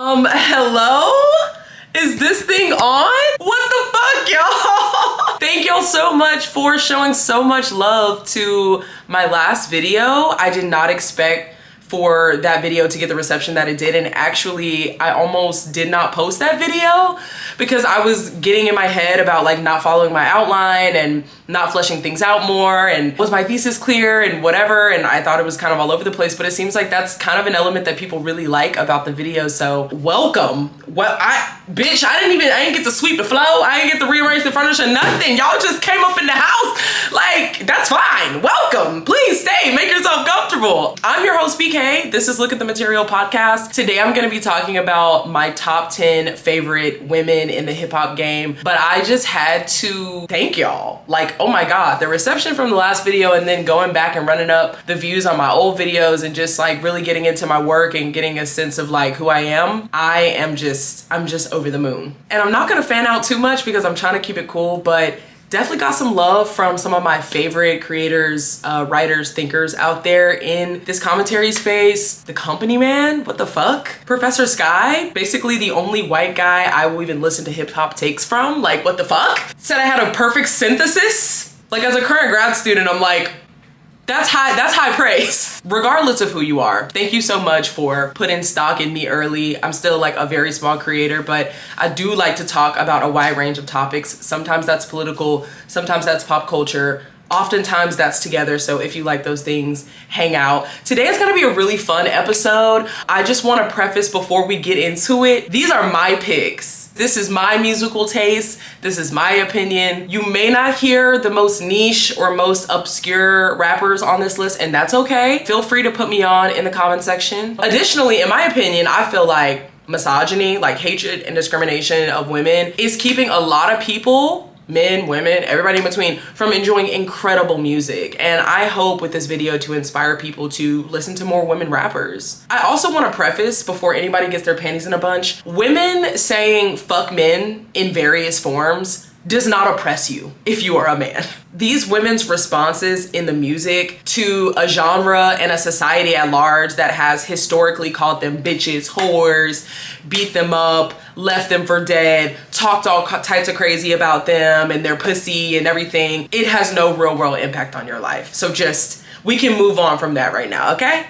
Hello? Is this thing on? What the fuck, y'all? Thank y'all so much for showing so much love to my last video. I did not expect for that video to get the reception that it did, and actually I almost did not post that video because I was getting in my head about like not following my outline and not fleshing things out more, and was my thesis clear and whatever, and I thought it was kind of all over the place, but it seems like that's kind of an element that people really like about the video, so welcome. Well, bitch, I didn't get to sweep the floor, I didn't get to rearrange the furniture, nothing. Y'all just came up in the house, like, that's fine. Welcome, please stay, make yourself comfortable. I'm your host, BK. This is Look at the Material podcast. Today I'm gonna be talking about my top 10 favorite women in the hip hop game, but I just had to thank y'all. Like, oh my God, the reception from the last video and then going back and running up the views on my old videos and just like really getting into my work and getting a sense of like who I am. I'm just over the moon. And I'm not gonna fan out too much because I'm trying to keep it cool, but definitely got some love from some of my favorite creators, writers, thinkers out there in this commentary space. The KenTheMan, what the fuck? Professor Sky, basically the only white guy I will even listen to hip hop takes from, like what the fuck? Said I had a perfect synthesis. Like as a current grad student, I'm like, that's high praise. Regardless of who you are, thank you so much for putting stock in me early. I'm still like a very small creator, but I do like to talk about a wide range of topics. Sometimes that's political, sometimes that's pop culture, oftentimes that's together. So if you like those things, hang out. Today is gonna be a really fun episode. I just wanna preface before we get into it, these are my picks. This is my musical taste. This is my opinion. You may not hear the most niche or most obscure rappers on this list, and that's okay. Feel free to put me on in the comment section. Additionally, in my opinion, I feel like misogyny, like hatred and discrimination of women, is keeping a lot of people, men, women, everybody in between, from enjoying incredible music. And I hope with this video to inspire people to listen to more women rappers. I also want to preface before anybody gets their panties in a bunch, women saying fuck men in various forms does not oppress you if you are a man. These women's responses in the music to a genre and a society at large that has historically called them bitches, whores, beat them up, left them for dead, talked all types of crazy about them and their pussy and everything, it has no real world impact on your life. So just, we can move on from that right now, okay?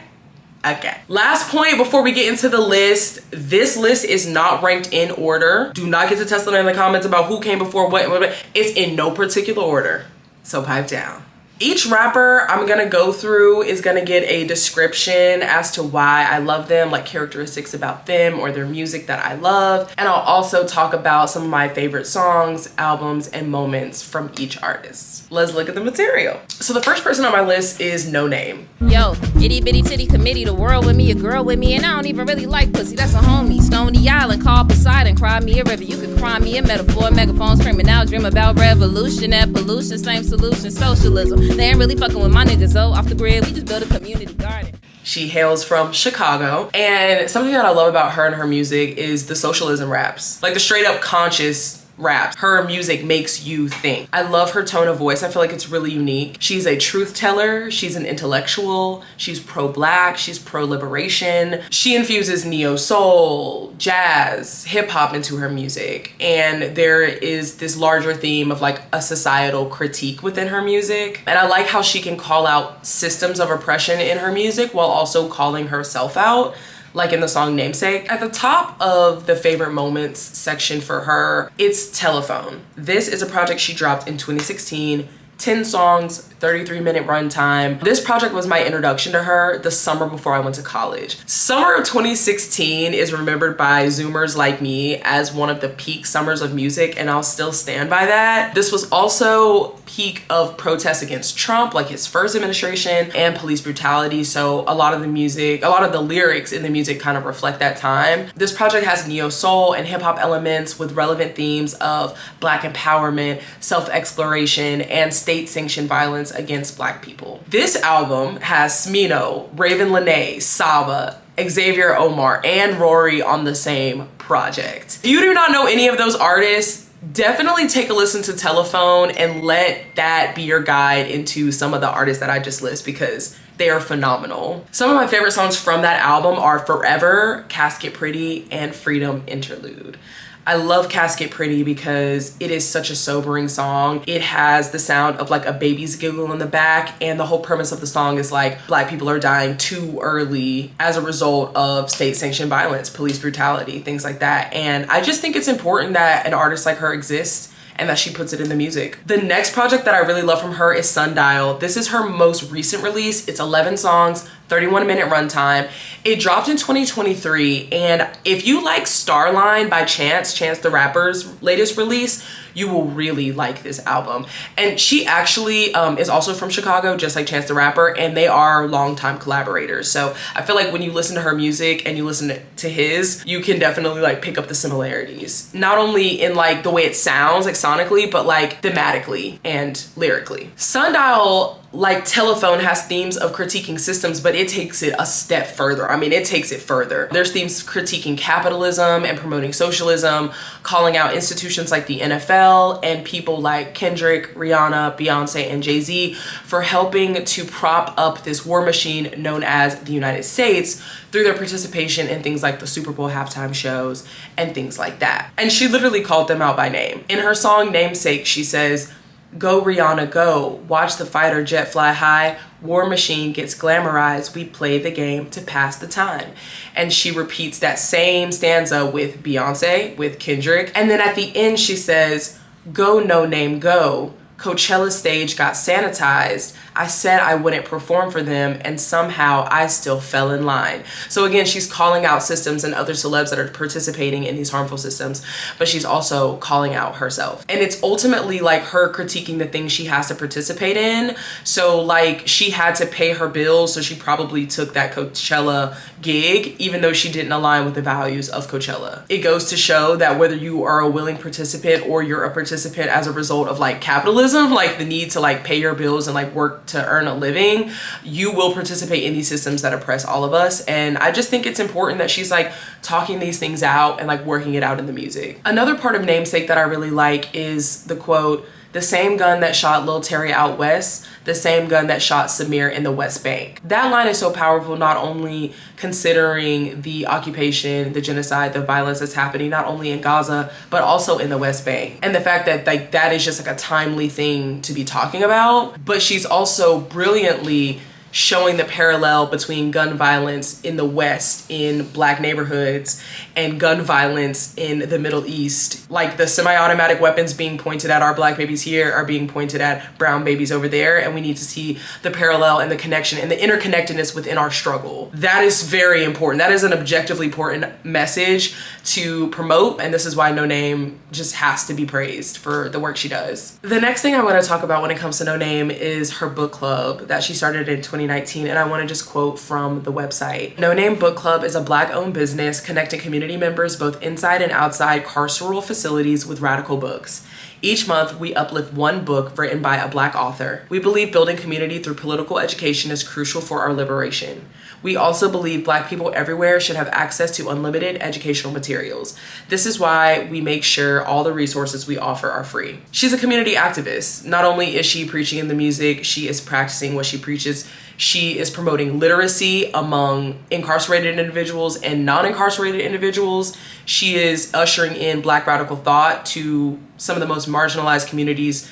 Okay. Last point before we get into the list. This list is not ranked in order. Do not get to test them in the comments about who came before what. It's in no particular order. So pipe down. Each rapper I'm gonna go through is gonna get a description as to why I love them, like characteristics about them or their music that I love. And I'll also talk about some of my favorite songs, albums, and moments from each artist. Let's look at the material. So the first person on my list is Noname. Yo, itty bitty titty committee, the world with me, a girl with me, and I don't even really like pussy, that's a homie. Stony Island, call Poseidon, cry me a river, you could cry me a metaphor, megaphone screaming out, dream about revolution, and pollution, same solution, socialism. They ain't really fucking with my niggas, though. Off the grid, we just built a community garden. She hails from Chicago, and something that I love about her and her music is the socialism raps, like the straight up conscious raps. Her music makes you think. I love her tone of voice. I feel like it's really unique. She's a truth teller. She's an intellectual. She's pro-black. She's pro-liberation. She infuses neo-soul, jazz, hip-hop into her music. And there is this larger theme of like a societal critique within her music. And I like how she can call out systems of oppression in her music while also calling herself out, like in the song Namesake. At the top of the favorite moments section for her, it's Telephone. This is a project she dropped in 2016, 10 songs, 33-minute runtime. This project was my introduction to her the summer before I went to college. Summer of 2016 is remembered by Zoomers like me as one of the peak summers of music, and I'll still stand by that. This was also peak of protests against Trump, like his first administration, and police brutality. So a lot of the lyrics in the music kind of reflect that time. This project has neo-soul and hip-hop elements with relevant themes of Black empowerment, self-exploration, and state-sanctioned violence against Black people. This album has Smino, Raven Lene, Saba, Xavier Omar, and Rory on the same project. If you do not know any of those artists, definitely take a listen to Telephone and let that be your guide into some of the artists that I just list, because They are phenomenal. Some of my favorite songs from that album are Forever, Casket Pretty, and Freedom Interlude. I love Casket Pretty because it is such a sobering song. It has the sound of like a baby's giggle in the back, and the whole premise of the song is like Black people are dying too early as a result of state-sanctioned violence, police brutality, things like that. And I just think it's important that an artist like her exists and that she puts it in the music. The next project that I really love from her is Sundial. This is her most recent release. It's 11 songs, 31-minute runtime. It dropped in 2023, and if you like Starline by Chance the Rapper's latest release, you will really like this album. And she actually is also from Chicago, just like Chance the Rapper, and they are longtime collaborators. So I feel like when you listen to her music and you listen to his, you can definitely like pick up the similarities. Not only in like the way it sounds, like sonically, but like thematically and lyrically. Sundial, like Telephone, has themes of critiquing systems, but it takes it a step further. I mean, it takes it further. There's themes critiquing capitalism and promoting socialism, calling out institutions like the NFL and people like Kendrick, Rihanna, Beyonce, and Jay-Z for helping to prop up this war machine known as the United States through their participation in things like the Super Bowl halftime shows and things like that. And she literally called them out by name. In her song Namesake, she says, "Go Rihanna, go. Watch the fighter jet fly high. War machine gets glamorized. We play the game to pass the time." And she repeats that same stanza with Beyonce, with Kendrick. And then at the end, she says, "Go Noname, go. Coachella stage got sanitized. I said I wouldn't perform for them, and somehow I still fell in line." So again, she's calling out systems and other celebs that are participating in these harmful systems, but she's also calling out herself. And it's ultimately like her critiquing the things she has to participate in. So like she had to pay her bills, so she probably took that Coachella gig, even though she didn't align with the values of Coachella. It goes to show that whether you are a willing participant or you're a participant as a result of like capitalism, like the need to like pay your bills and like work to earn a living, you will participate in these systems that oppress all of us. And I just think it's important that she's like talking these things out and like working it out in the music. Another part of Namesake that I really like is the quote, "The same gun that shot Lil Terry out west, the same gun that shot Samir in the West Bank." That line is so powerful, not only considering the occupation, the genocide, the violence that's happening, not only in Gaza, but also in the West Bank. And the fact that like that is just like a timely thing to be talking about. But she's also brilliantly showing the parallel between gun violence in the West in Black neighborhoods and gun violence in the Middle East. Like the semi-automatic weapons being pointed at our Black babies here are being pointed at brown babies over there, and we need to see the parallel and the connection and the interconnectedness within our struggle. That is very important. That is an objectively important message to promote, and this is why Noname just has to be praised for the work she does. The next thing I want to talk about when it comes to Noname is her book club that she started in 2019, and I want to just quote from the website. "Noname Book Club is a Black-owned business connecting community members both inside and outside carceral facilities with radical books. Each month, we uplift one book written by a Black author. We believe building community through political education is crucial for our liberation. We also believe Black people everywhere should have access to unlimited educational materials. This is why we make sure all the resources we offer are free." She's a community activist. Not only is she preaching in the music, she is practicing what she preaches. She is promoting literacy among incarcerated individuals and non-incarcerated individuals. She is ushering in Black radical thought to some of the most marginalized communities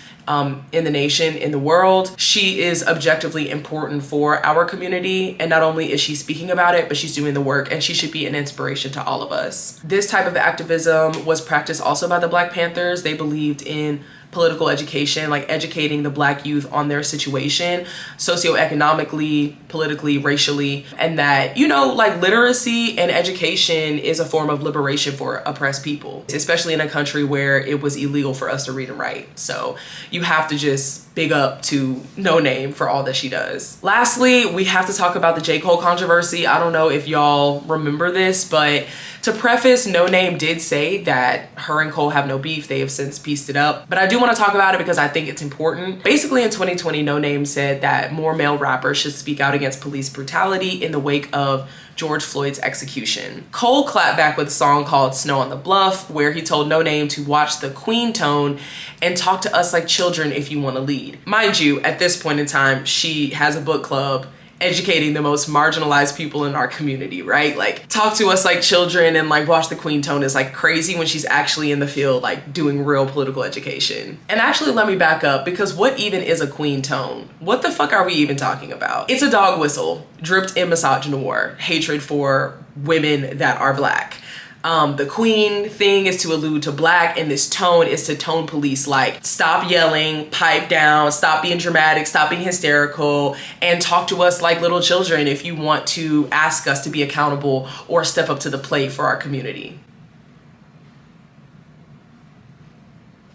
in the nation, in the world. She is objectively important for our community, and not only is she speaking about it, but she's doing the work, and she should be an inspiration to all of us. This type of activism was practiced also by the Black Panthers. They believed in political education, like educating the Black youth on their situation, socioeconomically, politically, racially, and that, you know, like literacy and education is a form of liberation for oppressed people, especially in a country where it was illegal for us to read and write. So you have to just big up to Noname for all that she does. Lastly, we have to talk about the J. Cole controversy. I don't know if y'all remember this, but to preface, Noname did say that her and Cole have no beef. They have since pieced it up. But I do want to talk about it because I think it's important. Basically, in 2020, Noname said that more male rappers should speak out against police brutality in the wake of George Floyd's execution. Cole clapped back with a song called Snow on the Bluff, where he told Noname to watch the Queen tone and talk to us like children if you want to lead. Mind you, at this point in time, she has a book club educating the most marginalized people in our community, right? Like, talk to us like children and like watch the queen tone is like crazy when she's actually in the field, like doing real political education. And actually, let me back up, because what even is a queen tone? What the fuck are we even talking about? It's a dog whistle dripped in misogynoir, hatred for women that are black. The queen thing is to allude to black, and this tone is to tone police, like stop yelling, pipe down, stop being dramatic, stop being hysterical, and talk to us like little children if you want to ask us to be accountable or step up to the plate for our community.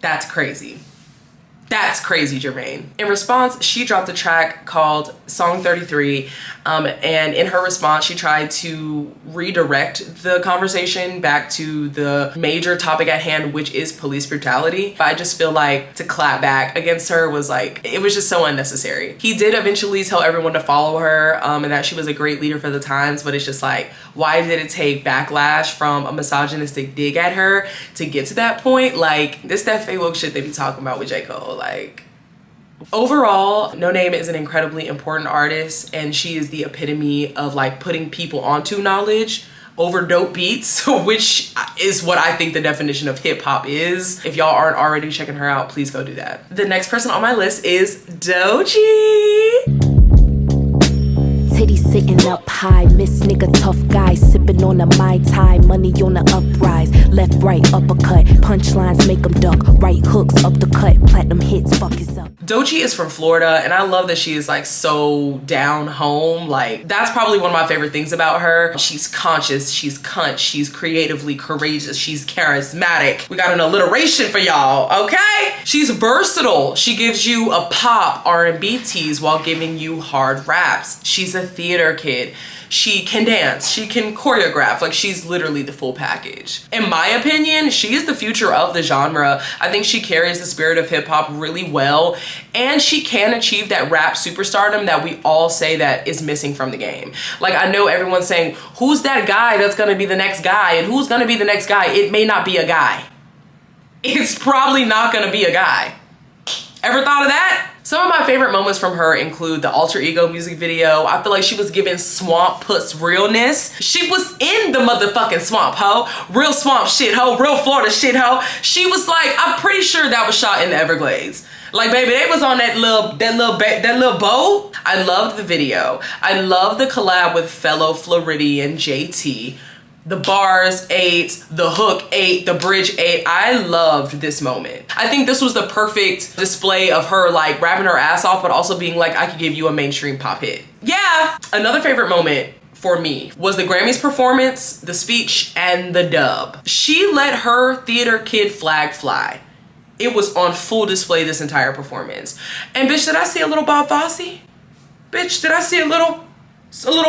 That's crazy. That's crazy, Jermaine. In response, she dropped a track called Song 33, and in her response, she tried to redirect the conversation back to the major topic at hand, which is police brutality. But I just feel like to clap back against her was like, it was just so unnecessary. He did eventually tell everyone to follow her and that she was a great leader for the times, but it's just like, why did it take backlash from a misogynistic dig at her to get to that point? Like, this that fake woke shit they be talking about with J. Cole. Like, overall, Noname is an incredibly important artist, and she is the epitome of like putting people onto knowledge over dope beats, which is what I think the definition of hip hop is. If y'all aren't already checking her out, please go do that. The next person on my list is Doechii. Titty sitting up high, miss nigga tough guy, sipping on a Mai Tai, money on the uprise, left, right, uppercut, punchlines make them duck, right hooks up the cut, platinum hits, fuck is up. Doechii is from Florida, and I love that she is like so down home. Like, that's probably one of my favorite things about her. She's conscious, she's cunt, she's creatively courageous, she's charismatic. We got an alliteration for y'all, okay? She's versatile. She gives you a pop R&B tease while giving you hard raps. She's a theater kid. She can dance, she can choreograph, like she's literally the full package. In my opinion, she is the future of the genre. I think she carries the spirit of hip hop really well, and she can achieve that rap superstardom that we all say that is missing from the game. Like, I know everyone's saying, who's that guy that's gonna be the next guy, and who's gonna be the next guy? It may not be a guy. It's probably not gonna be a guy. Ever thought of that? Some of my favorite moments from her include the Alter Ego music video. I feel like she was giving Swamp Puss realness. She was in the motherfucking swamp, ho. Real swamp shit, ho. Real Florida shit, ho. She was like, I'm pretty sure that was shot in the Everglades. Like, baby, they was on that little bow. I loved the video. I love the collab with fellow Floridian JT. The bars ate, the hook ate, the bridge ate. I loved this moment. I think this was the perfect display of her like rapping her ass off, but also being like, I could give you a mainstream pop hit. Yeah. Another favorite moment for me was the Grammys performance, the speech, and the dub. She let her theater kid flag fly. It was on full display this entire performance. And bitch, did I see a little Bob Fosse? Bitch, did I see a little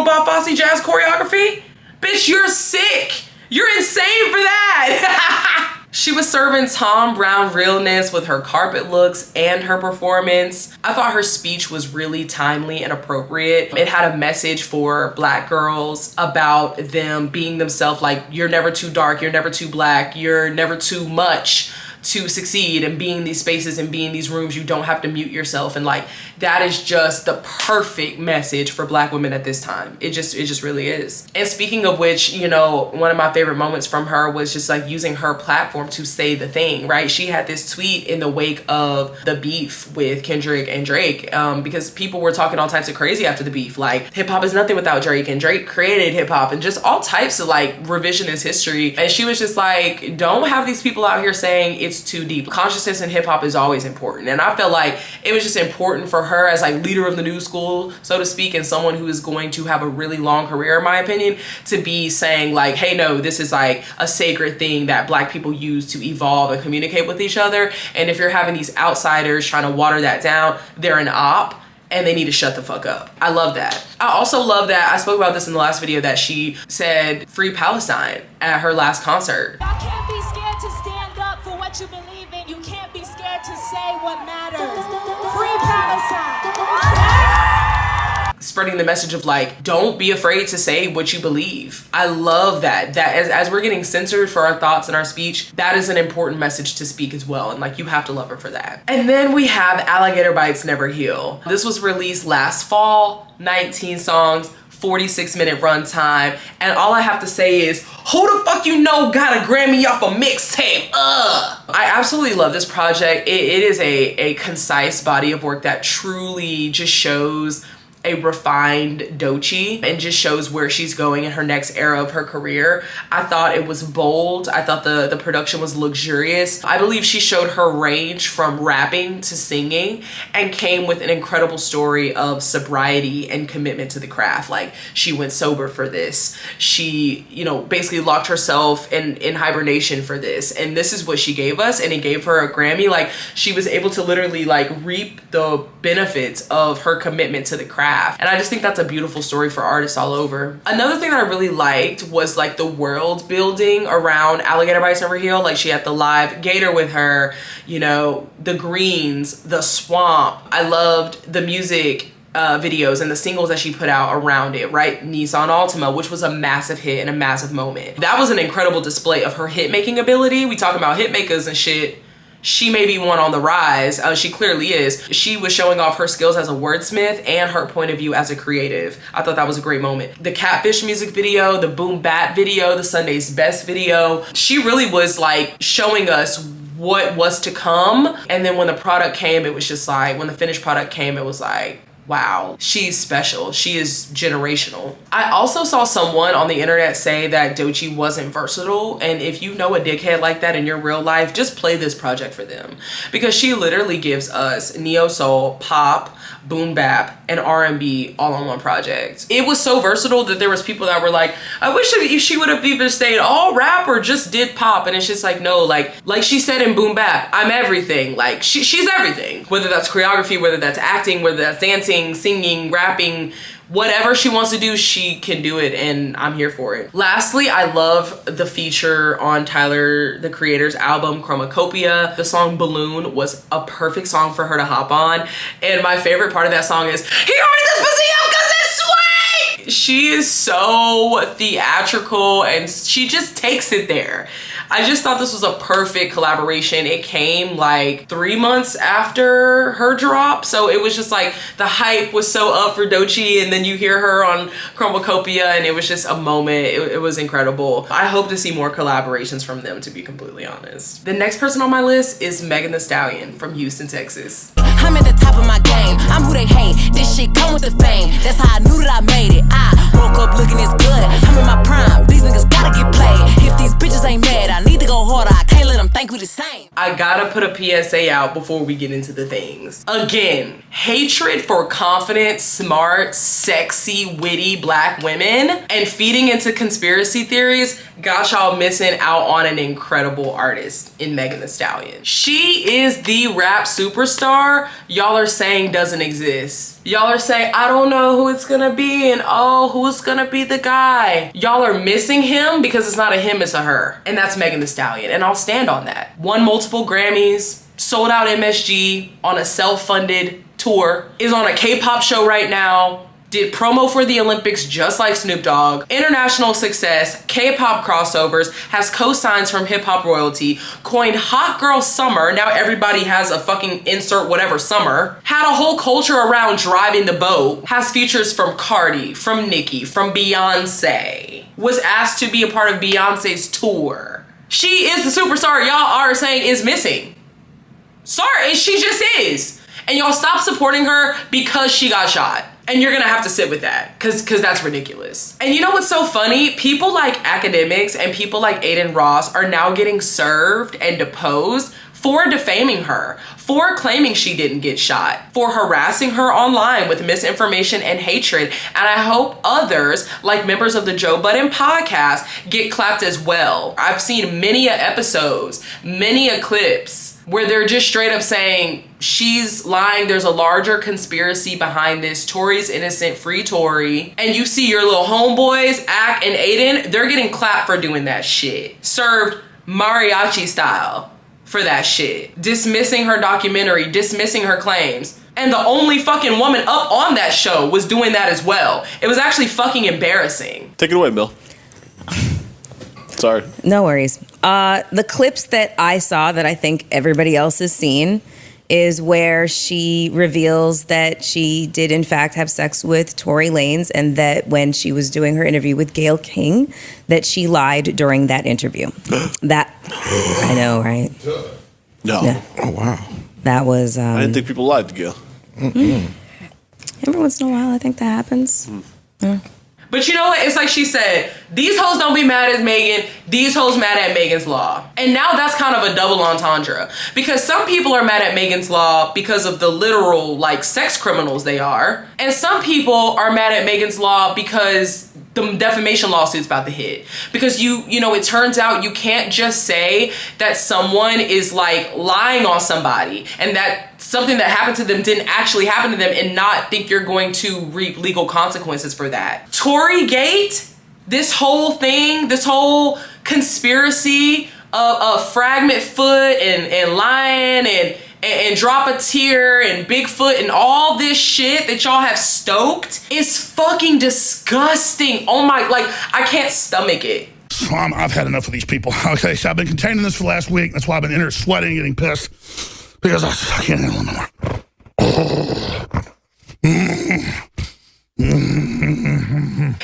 Bob Fosse jazz choreography? Bitch, you're sick. You're insane for that. She was serving Tom Brown realness with her carpet looks and her performance. I thought her speech was really timely and appropriate. It had a message for Black girls about them being themselves, like, you're never too dark, you're never too black, you're never too much to succeed, and be in these spaces and be in these rooms, you don't have to mute yourself. And like, that is just the perfect message for Black women at this time. It just really is. And speaking of which, you know, one of my favorite moments from her was just like using her platform to say the thing, right? She had this tweet in the wake of the beef with Kendrick and Drake, because people were talking all types of crazy after the beef. Like, hip hop is nothing without Drake, and Drake created hip hop, and just all types of like revisionist history. And she was just like, don't have these people out here saying it's too deep. Consciousness in hip hop is always important. And I felt like it was just important for her as like leader of the new school, so to speak, and someone who is going to have a really long career, in my opinion, to be saying like, hey, no, this is like a sacred thing that Black people use to evolve and communicate with each other. And if you're having these outsiders trying to water that down, they're an op, and they need to shut the fuck up. I love that. I also love that, I spoke about this in the last video, that she said free Palestine at her last concert. Y'all can't be scared to stand up for what you believe in. You can't be scared to say what matters. Free Palestine. spreading the message of like, don't be afraid to say what you believe. I love that as we're getting censored for our thoughts and our speech, that is an important message to speak as well, and like you have to love her for that. And then we have Alligator Bites Never Heal. This was released last fall, 19 songs, 46-minute runtime, and all I have to say is, who the fuck you know got a Grammy off a mixtape? I absolutely love this project. It is a concise body of work that truly just shows a refined Doechii and just shows where she's going in her next era of her career. I thought it was bold. I thought the production was luxurious. I believe she showed her range from rapping to singing and came with an incredible story of sobriety and commitment to the craft. Like, she went sober for this. She, you know, basically locked herself in hibernation for this. And this is what she gave us, and it gave her a Grammy. Like, she was able to literally like reap the benefits of her commitment to the craft. And I just think that's a beautiful story for artists all over. Another thing that I really liked was like the world building around Alligator Bites Never Heal. Like, she had the live gator with her, you know, the greens, the swamp. I loved the music videos and the singles that she put out around it, right? Nissan Altima, which was a massive hit and a massive moment. That was an incredible display of her hit making ability. We talk about hit makers and shit. She may be one on the rise. She clearly is. She was showing off her skills as a wordsmith and her point of view as a creative. I thought that was a great moment. The Catfish music video, the Boom Bat video, the Sunday's Best video. She really was like showing us what was to come. And then when the product came, it was just like, when the finished product came, it was like, wow, she's special. She is generational. I also saw someone on the internet say that Doechii wasn't versatile. And if you know a dickhead like that in your real life, just play this project for them. Because she literally gives us neo soul, pop, boom bap, and R&B all on one project. It was so versatile that there was people that were like, I wish she would have either stayed all rap or just did pop. And it's just like, no, like she said in boom bap, I'm everything. Like, she's everything. Whether that's choreography, whether that's acting, whether that's dancing, singing, rapping, whatever she wants to do, she can do it, and I'm here for it. Lastly, I love the feature on Tyler, the Creator's album, Chromacopia. The song Balloon was a perfect song for her to hop on, and my favorite part of that song is, he already this pussy up cause it's sweet! She is so theatrical, and she just takes it there. I just thought this was a perfect collaboration. It came like 3 months after her drop. So it was just like the hype was so up for Doechii, and then you hear her on Chromacopia and it was just a moment. It was incredible. I hope to see more collaborations from them, to be completely honest. The next person on my list is Megan Thee Stallion from Houston, Texas. I'm at the top of my game. I'm who they hate. This shit come with the fame. That's how I knew that I made it. I woke up looking this good. I'm in my prime. These niggas gotta get played. If these bitches ain't mad, I need to go harder. I can't let them think we the same. I gotta put a PSA out before we get into the things. Again, hatred for confident, smart, sexy, witty black women and feeding into conspiracy theories got y'all missing out on an incredible artist in Megan Thee Stallion. She is the rap superstar y'all are saying doesn't exist. Y'all are saying, I don't know who it's gonna be, and oh, who's gonna be the guy? Y'all are missing him because it's not a him, it's a her. And that's Megan Thee Stallion, and I'll stand on that. Won multiple Grammys, sold out MSG on a self-funded tour, is on a K-pop show right now, did promo for the Olympics just like Snoop Dogg, international success, K-pop crossovers, has co-signs from hip-hop royalty, coined Hot Girl Summer, now everybody has a fucking insert whatever summer, had a whole culture around driving the boat, has features from Cardi, from Nicki, from Beyonce, was asked to be a part of Beyonce's tour. She is the superstar y'all are saying is missing. Sorry, she just is. And y'all stop supporting her because she got shot. And you're gonna have to sit with that, cause that's ridiculous. And you know what's so funny? People like academics and people like Aiden Ross are now getting served and deposed for defaming her, for claiming she didn't get shot, for harassing her online with misinformation and hatred. And I hope others, like members of the Joe Budden podcast, get clapped as well. I've seen many episodes, many clips where they're just straight up saying, she's lying, there's a larger conspiracy behind this, Tory's innocent, free Tory. And you see your little homeboys, Ak and Aiden, they're getting clapped for doing that shit. Served mariachi style. for that shit. Dismissing her documentary, dismissing her claims. And the only fucking woman up on that show was doing that as well. It was actually fucking embarrassing. Take it away, Bill. Sorry. No worries. The clips that I saw that I think everybody else has seen is where she reveals that she did in fact have sex with Tory Lanez, and that when she was doing her interview with Gayle King, that she lied during that interview. That, I know, right? No. Yeah. Oh, wow. That was... I didn't think people lied to Gayle. Every once in a while, I think that happens. Yeah. But you know what? It's like she said, these hoes don't be mad at Megan, these hoes mad at Megan's Law. And now that's kind of a double entendre. Because some people are mad at Megan's Law because of the literal, like, sex criminals they are. And some people are mad at Megan's Law because the defamation lawsuit's about to hit. Because you know, it turns out you can't just say that someone is, like, lying on somebody and that something that happened to them didn't actually happen to them and not think you're going to reap legal consequences for that. Tory Gate, this whole thing, this whole conspiracy of Fragment Foot and lying and Drop a Tear and Bigfoot and all this shit that y'all have stoked is fucking disgusting. Oh my, like, I can't stomach it. So I've had enough of these people. Okay, so I've been containing this for the last week. That's why I've been in here sweating and getting pissed. Because I can't handle it no more.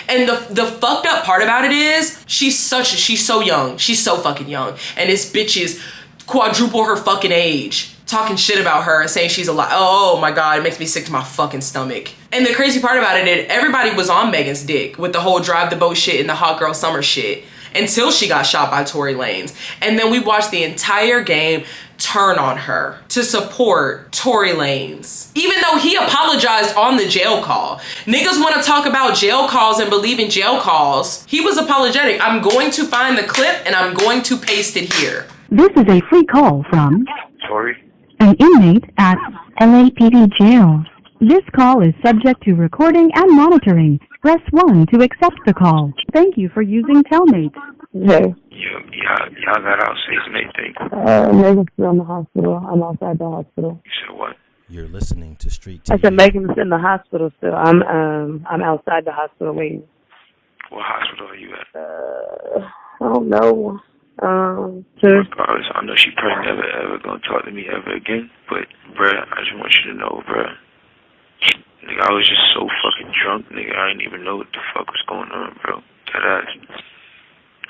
And the fucked up part about it is she's so young. She's so fucking young. And this bitch is quadruple her fucking age. Talking shit about her and saying she's a lie. Oh my God, it makes me sick to my fucking stomach. And the crazy part about it is everybody was on Megan's dick with the whole drive the boat shit and the hot girl summer shit until she got shot by Tory Lanez. And then we watched the entire game turn on her to support Tory Lanez. Even though he apologized on the jail call. Niggas want to talk about jail calls and believe in jail calls. He was apologetic. I'm going to find the clip and I'm going to paste it here. This is a free call from Tory, an inmate at LAPD jail. This call is subject to recording and monitoring. Press 1 to accept the call. Thank you for using Telmate. hey. Y'all got out safe and everything. Megan's still in the hospital. I'm outside the hospital. You said what? You're listening to Street TV. I said Megan's in the hospital still. I'm outside the hospital waiting. What hospital are you at? I don't know. Regardless, I know she probably never ever gonna talk to me ever again. But bruh, I just want you to know, bruh. Nigga, I was just so fucking drunk, nigga. I didn't even know what the fuck was going on, bro. That ass.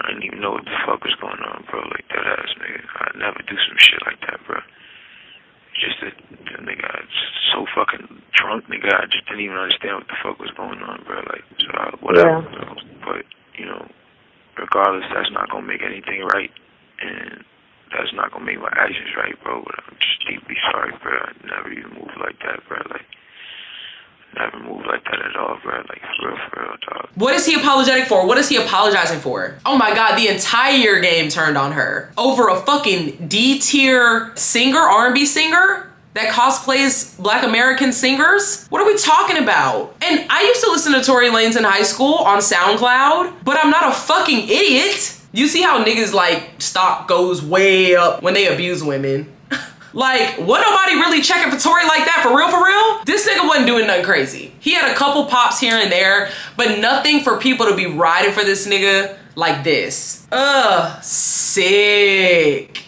I didn't even know what the fuck was going on, bro. Like, that ass, nigga. I'd never do some shit like that, bro. Just that, nigga, I was so fucking drunk, nigga. I just didn't even understand what the fuck was going on, bro. Like, so whatever, yeah. bro. But, you know, regardless, that's not gonna make anything right. And that's not gonna make my actions right, bro. But I'm just deeply sorry, bro. I never even moved like that, bro. Like, never moved like that at all, bro. Like, for real, dog. What is he apologetic for? What is he apologizing for? Oh my God, the entire game turned on her. Over a fucking D-tier singer, R&B singer that cosplays Black American singers? What are we talking about? And I used to listen to Tory Lanez in high school on SoundCloud, but I'm not a fucking idiot. You see how niggas, like, stock goes way up when they abuse women? Like, wasn't nobody really checking for Tory like that, for real? This nigga wasn't doing nothing crazy. He had a couple pops here and there, but nothing for people to be riding for this nigga like this. Ugh, sick.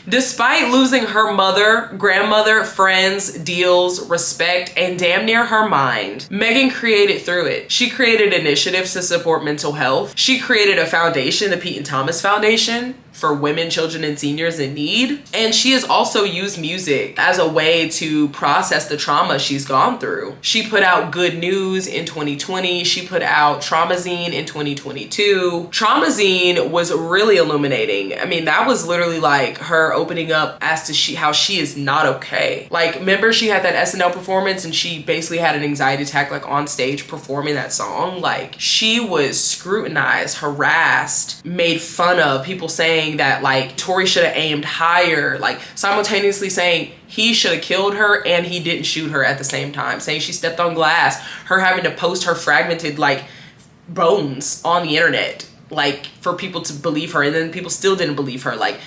Despite losing her mother, grandmother, friends, deals, respect, and damn near her mind, Megan created through it. She created initiatives to support mental health. She created a foundation, the Pete and Thomas Foundation, for women, children, and seniors in need. And she has also used music as a way to process the trauma she's gone through. She put out Good News in 2020. She put out Traumazine in 2022. Traumazine was really illuminating. I mean, that was literally like her opening up as to how she is not okay. Like, remember she had that SNL performance and she basically had an anxiety attack, like, on stage performing that song. Like, she was scrutinized, harassed, made fun of, people saying that, like, Tory should have aimed higher, like, simultaneously saying he should have killed her and he didn't shoot her at the same time, saying she stepped on glass, her having to post her fragmented, like, bones on the internet. like for people to believe her, and then people still didn't believe her, like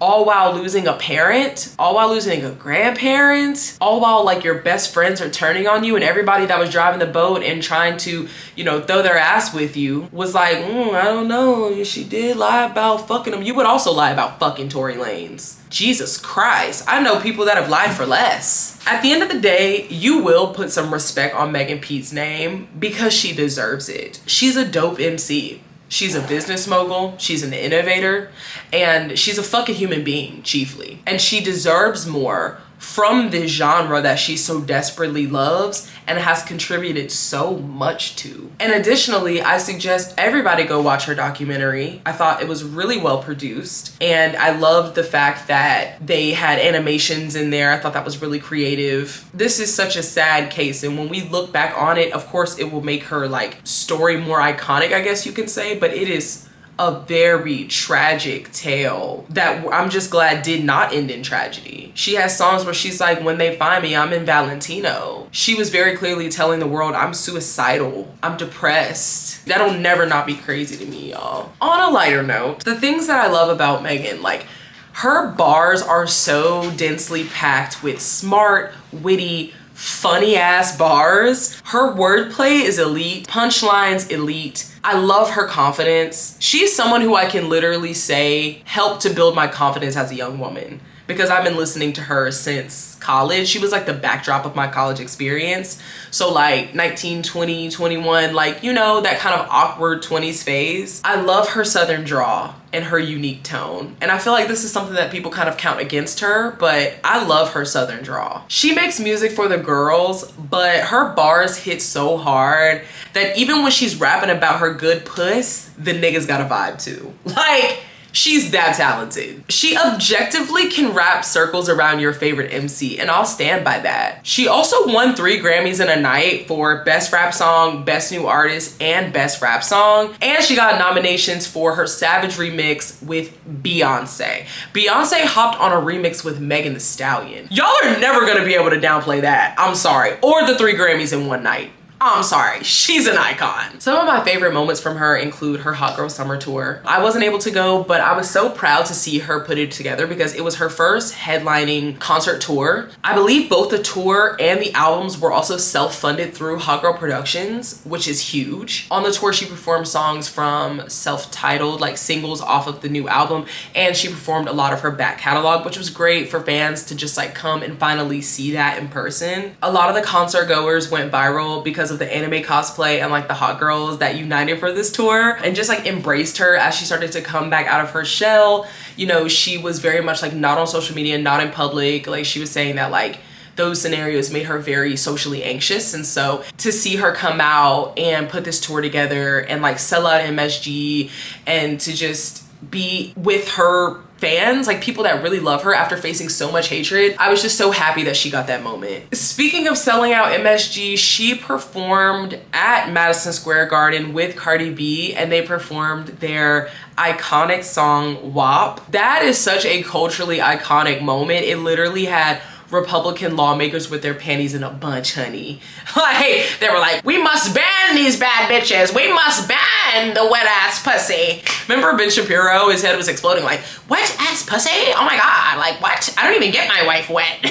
all while losing a parent, all while losing a grandparent, all while like your best friends are turning on you, and everybody that was driving the boat and trying to, you know, throw their ass with you was like, I don't know, she did lie about fucking him. You would also lie about fucking Tory Lanez. Jesus Christ, I know people that have lied for less. At the end of the day, you will put some respect on Megan Pete's name because she deserves it. She's a dope MC. She's a business mogul, she's an innovator, and she's a fucking human being, chiefly. And she deserves more from this genre that she so desperately loves and has contributed so much to. And additionally, I suggest everybody go watch her documentary. I thought it was really well produced, and I loved the fact that they had animations in there. I thought that was really creative. This is such a sad case, and when we look back on it, of course it will make her like story more iconic, I guess you can say, but it is a very tragic tale that I'm just glad did not end in tragedy. She has songs where she's like, when they find me, I'm in Valentino. She was very clearly telling the world, I'm suicidal, I'm depressed. That'll never not be crazy to me, y'all. On a lighter note, the things that I love about Megan, like her bars are so densely packed with smart, witty, funny ass bars. Her wordplay is elite, punchlines elite. I love her confidence. She's someone who I can literally say helped to build my confidence as a young woman, because I've been listening to her since college. She was like the backdrop of my college experience. So like 19, 20, 21, like, you know, that kind of awkward 20s phase. I love her Southern drawl and her unique tone. And I feel like this is something that people kind of count against her, but I love her Southern drawl. She makes music for the girls, but her bars hit so hard that even when she's rapping about her good puss, the niggas got a vibe too. Like, she's that talented. She objectively can wrap circles around your favorite MC, and I'll stand by that. She also won 3 Grammys in a night for Best Rap Song, Best New Artist, and Best Rap Song. And she got nominations for her Savage remix with Beyonce. Beyonce hopped on a remix with Megan Thee Stallion. Y'all are never gonna be able to downplay that. I'm sorry. Or the 3 Grammys in one night. I'm sorry, she's an icon. Some of my favorite moments from her include her Hot Girl Summer Tour. I wasn't able to go, but I was so proud to see her put it together because it was her first headlining concert tour. I believe both the tour and the albums were also self-funded through Hot Girl Productions, which is huge. On the tour, she performed songs from self-titled, like singles off of the new album, and she performed a lot of her back catalog, which was great for fans to just like come and finally see that in person. A lot of the concert goers went viral because of the anime cosplay and like the hot girls that united for this tour and just like embraced her as she started to come back out of her shell. You know, she was very much like not on social media, not in public. Like she was saying that like those scenarios made her very socially anxious, and so to see her come out and put this tour together and like sell out MSG and to just be with her fans, like people that really love her after facing so much hatred, I was just so happy that she got that moment. Speaking of selling out MSG, she performed at Madison Square Garden with Cardi B, and they performed their iconic song WAP. That is such a culturally iconic moment. It literally had Republican lawmakers with their panties in a bunch, honey. Like, they were like, we must ban these bad bitches. We must ban the wet ass pussy. Remember Ben Shapiro? His head was exploding like, wet ass pussy? Oh my God, like what? I don't even get my wife wet.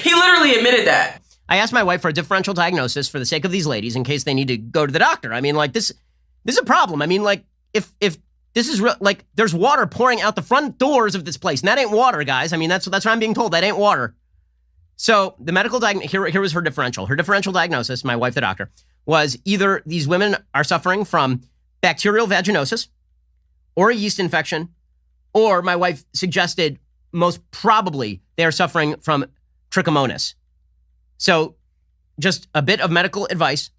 He literally admitted that. I asked my wife for a differential diagnosis for the sake of these ladies in case they need to go to the doctor. I mean, like this is a problem. I mean, like if this is real, like there's water pouring out the front doors of this place, and that ain't water, guys. I mean, that's what I'm being told. That ain't water. So the medical here was her differential. Her differential diagnosis, my wife, the doctor, was either these women are suffering from bacterial vaginosis or a yeast infection, or my wife suggested most probably they are suffering from trichomonas. So just a bit of medical advice.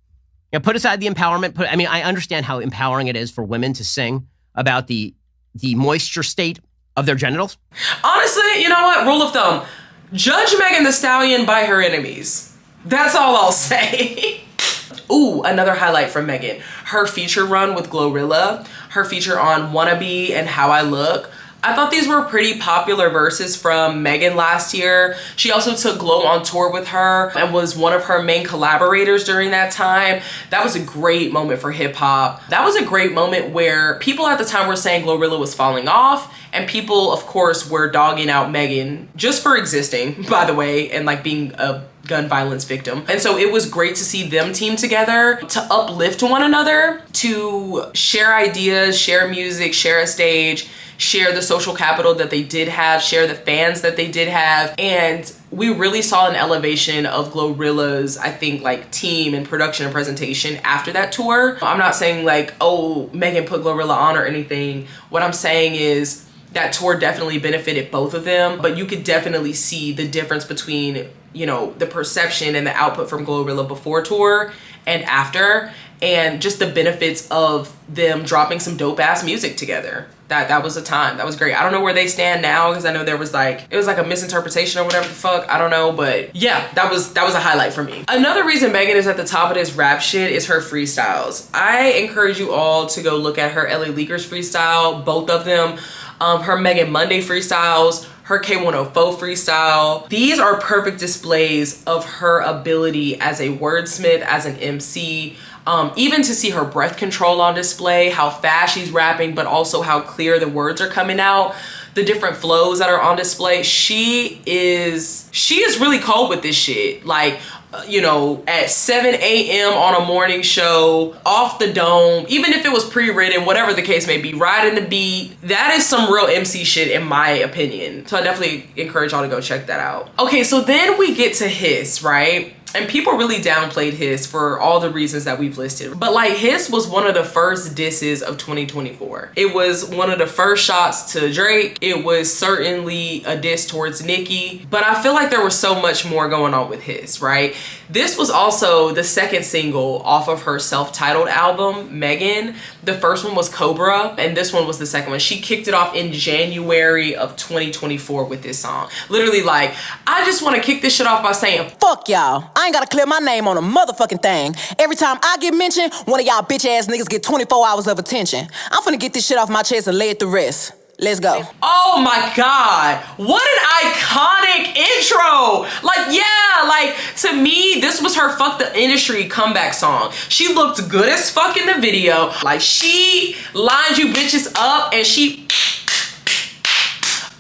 You know, put aside the empowerment. I mean, I understand how empowering it is for women to sing about the moisture state of their genitals. Honestly, you know what? Rule of thumb. Judge Megan Thee Stallion by her enemies. That's all I'll say. Ooh, another highlight from Megan. Her feature run with Glorilla. Her feature on Wannabe and How I Look. I thought these were pretty popular verses from Megan last year. She also took Glow on tour with her and was one of her main collaborators during that time. That was a great moment for hip hop. That was a great moment where people at the time were saying Glorilla was falling off, and people, of course, were dogging out Megan just for existing, by the way, and like being a gun violence victim. And so it was great to see them team together to uplift one another, to share ideas, share music, share a stage, share the social capital that they did have, share the fans that they did have. And we really saw an elevation of Glorilla's, I think, like team and production and presentation after that tour. I'm not saying like, oh, Megan put Glorilla on or anything. What I'm saying is that tour definitely benefited both of them, but you could definitely see the difference between, you know, the perception and the output from Glorilla before tour and after, and just the benefits of them dropping some dope ass music together. That was a time. That was great. I don't know where they stand now, because I know there was like, it was like a misinterpretation or whatever the fuck. I don't know, but yeah, that was a highlight for me. Another reason Megan is at the top of this rap shit is her freestyles. I encourage you all to go look at her LA Leakers freestyle, both of them. Her Megan Monday freestyles, her K104 freestyle. These are perfect displays of her ability as a wordsmith, as an MC. Even to see her breath control on display, how fast she's rapping, but also how clear the words are coming out, the different flows that are on display. She is really cold with this shit. Like, you know, at 7 a.m. on a morning show, off the dome, even if it was pre-written, whatever the case may be, riding the beat, that is some real MC shit in my opinion. So I definitely encourage y'all to go check that out. Okay, so then we get to Hiss, right? And people really downplayed Hiss for all the reasons that we've listed. But like, Hiss was one of the first disses of 2024. It was one of the first shots to Drake. It was certainly a diss towards Nicki. But I feel like there was so much more going on with Hiss, right? This was also the second single off of her self-titled album, Megan. The first one was Cobra, and this one was the second one. She kicked it off in January of 2024 with this song. Literally like, I just want to kick this shit off by saying, fuck y'all. I ain't gotta clear my name on a motherfucking thing. Every time I get mentioned, one of y'all bitch ass niggas get 24 hours of attention. I'm finna get this shit off my chest and lay it to rest. Let's go. Oh my God, what an iconic intro. Like, yeah, like to me, this was her fuck the industry comeback song. She looked good as fuck in the video. Like, she lined you bitches up and she,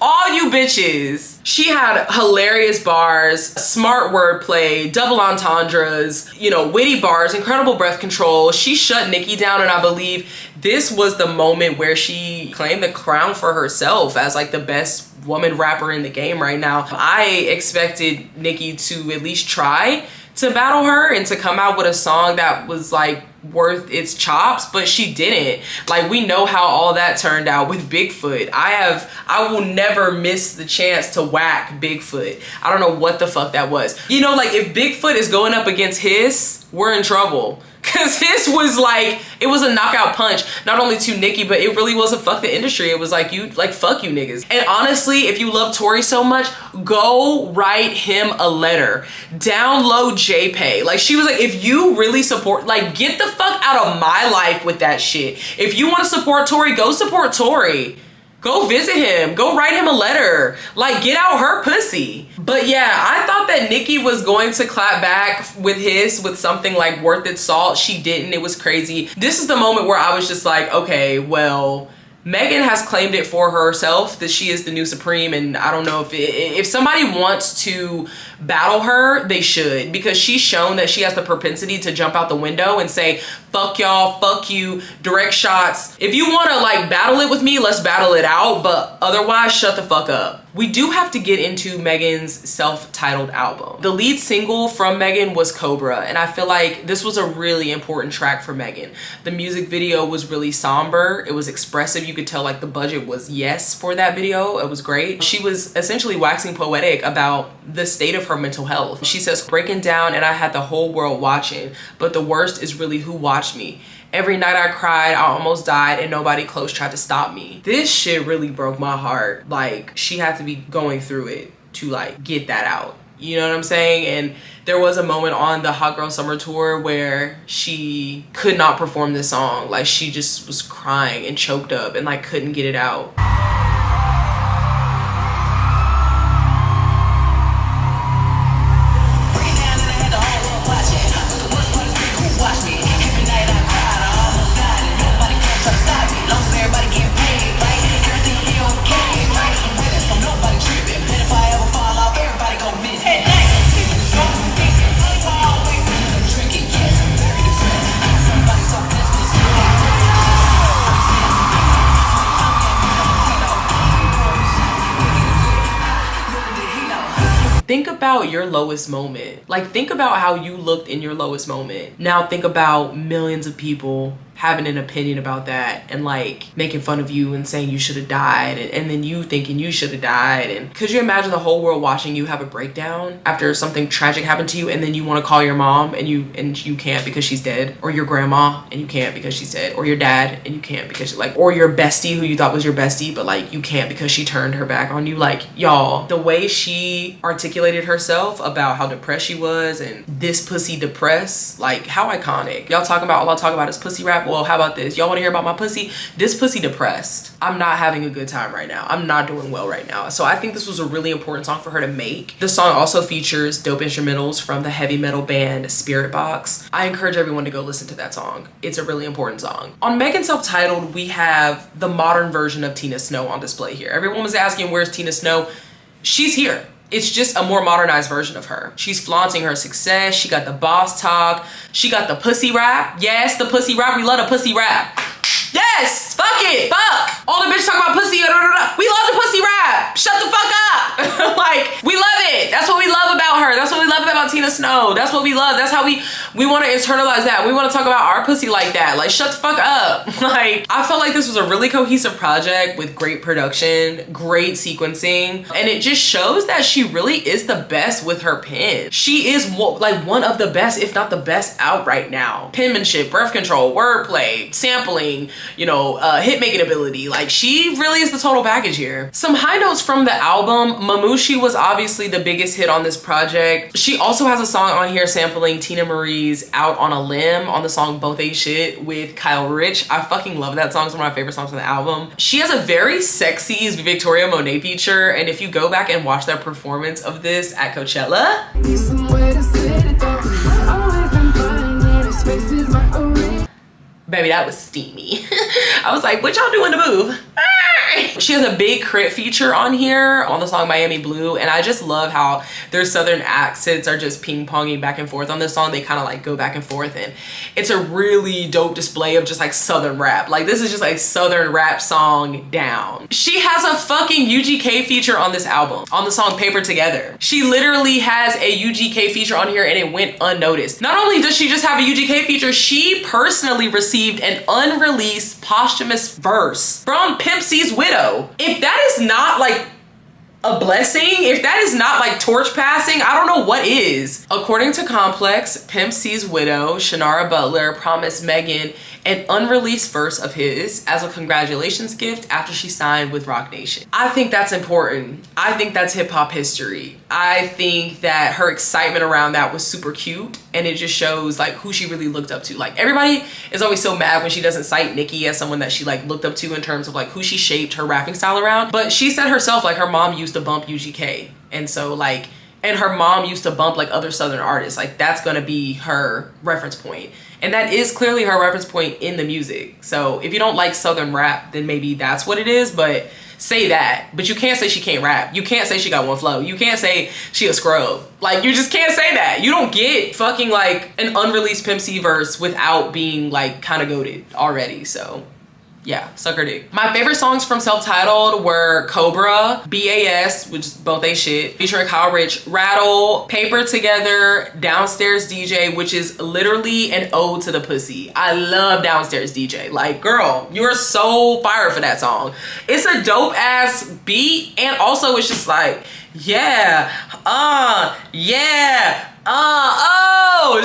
all you bitches. She had hilarious bars, smart wordplay, double entendres, you know, witty bars, incredible breath control. She shut Nicki down, and I believe this was the moment where she claimed the crown for herself as like the best woman rapper in the game right now. I expected Nicki to at least try to battle her and to come out with a song that was like worth its chops, but she didn't. Like, we know how all that turned out with Bigfoot. I will never miss the chance to whack Bigfoot. I don't know what the fuck that was. You know, like, if Bigfoot is going up against Hiss, we're in trouble. Cause Hiss was like, it was a knockout punch, not only to Nicki, but it really was a fuck the industry. It was like, you, like, fuck you niggas. And honestly, if you love Tory so much, go write him a letter. Download JPay. Like, she was like, if you really support, like, get the fuck out of my life with that shit. If you want to support Tory, go support Tory. Go visit him. Go write him a letter. Like, get out her pussy. But yeah, I thought that Nicki was going to clap back with Hiss with something like worth its salt. She didn't. It was crazy. This is the moment where I was just like, okay, well, Megan has claimed it for herself that she is the new Supreme, and I don't know if somebody wants to battle her, they should, because she's shown that she has the propensity to jump out the window and say, fuck y'all, fuck you, direct shots. If you want to like battle it with me, let's battle it out, but otherwise, shut the fuck up. We do have to get into Megan's self-titled album. The lead single from Megan was Cobra, and I feel like this was a really important track for Megan. The music video was really somber. It was expressive. You could tell like the budget was yes for that video. It was great. She was essentially waxing poetic about the state of her mental health. She says, breaking down and I had the whole world watching, but the worst is really who watched me. Every night I cried, I almost died, and nobody close tried to stop me. This shit really broke my heart. Like, she had to be going through it to like get that out. You know what I'm saying? And there was a moment on the Hot Girl Summer Tour where she could not perform this song. Like, she just was crying and choked up and like couldn't get it out. about your lowest moment. Like, think about how you looked in your lowest moment. Now think about millions of people having an opinion about that and like making fun of you and saying you should have died, and then you thinking you should have died. And could you imagine the whole world watching you have a breakdown after something tragic happened to you, and then you want to call your mom and you can't because she's dead, or your grandma and you can't because she's dead, or your dad and you can't because like, or your bestie who you thought was your bestie but like you can't because she turned her back on you. Like, y'all, the way she articulated herself about how depressed she was and this pussy depressed, like how iconic. Y'all talking about all I talk about is pussy rap. Well, how about this? Y'all want to hear about my pussy? This pussy depressed. I'm not having a good time right now. I'm not doing well right now. So I think this was a really important song for her to make. The song also features dope instrumentals from the heavy metal band Spirit Box. I encourage everyone to go listen to that song. It's a really important song. On Megan's self-titled, we have the modern version of Tina Snow on display here. Everyone was asking, where's Tina Snow? She's here. It's just a more modernized version of her. She's flaunting her success. She got the boss talk. She got the pussy rap. Yes, the pussy rap. We love the pussy rap. Yes, fuck it, fuck. All the bitches talk about pussy, we love the pussy rap. Shut the fuck up. Like, we love it. That's what we love about her. That's what we love about Tina Snow. That's what we love. That's how we want to internalize that. We want to talk about our pussy like that. Like, shut the fuck up. Like, I felt like this was a really cohesive project with great production, great sequencing, and it just shows that she really is the best with her pen. She is like one of the best, if not the best out right now. Penmanship, breath control, wordplay, sampling, you know, hit making ability. Like, she really is the total package here. Some high notes from the album. Mamushi was obviously the biggest hit on this project. She also has a song on here sampling Tina Marie's Out on a Limb on the song Both Ain't Shit with Kyle Rich. I fucking love that song. It's one of my favorite songs on the album. She has a very sexy Victoria Monet feature, and if you go back and watch their performance of this at Coachella, baby, that was steamy. I was like, what y'all doing to move? She has a big crit feature on here on the song Miami Blue, and I just love how their southern accents are just ping-ponging back and forth on this song. They kind of like go back and forth, and it's a really dope display of just like southern rap. Like, this is just like southern rap song down. She has a fucking UGK feature on this album, on the song Paper Together. She literally has a UGK feature on here and it went unnoticed. Not only does she just have a UGK feature, she personally received an unreleased posthumous verse from Pimp C's Widow. If that is not like a blessing, if that is not like torch passing, I don't know what is. According to Complex, Pimp C's Widow, Shannara Butler, promised Megan an unreleased verse of his as a congratulations gift after she signed with Roc Nation. I think that's important. I think that's hip hop history. I think that her excitement around that was super cute, and it just shows like who she really looked up to. Like, everybody is always so mad when she doesn't cite Nicki as someone that she like looked up to in terms of like who she shaped her rapping style around. But she said herself, like, her mom used to bump UGK, and so like, and her mom used to bump like other southern artists. Like, that's gonna be her reference point. And that is clearly her reference point in the music. So if you don't like southern rap, then maybe that's what it is, but say that. But you can't say she can't rap. You can't say she got one flow. You can't say she a scrub. Like, you just can't say that. You don't get fucking like an unreleased Pimp C verse without being like kind of goated already. So yeah, sucker dick. My favorite songs from self-titled were Cobra, BAS, which is Both Ain't Shit, featuring Kyle Rich, Rattle, Paper Together, Downstairs DJ, which is literally an ode to the pussy. I love Downstairs DJ. Like, girl, you are so fire for that song. It's a dope ass beat, and also it's just like, yeah, oh,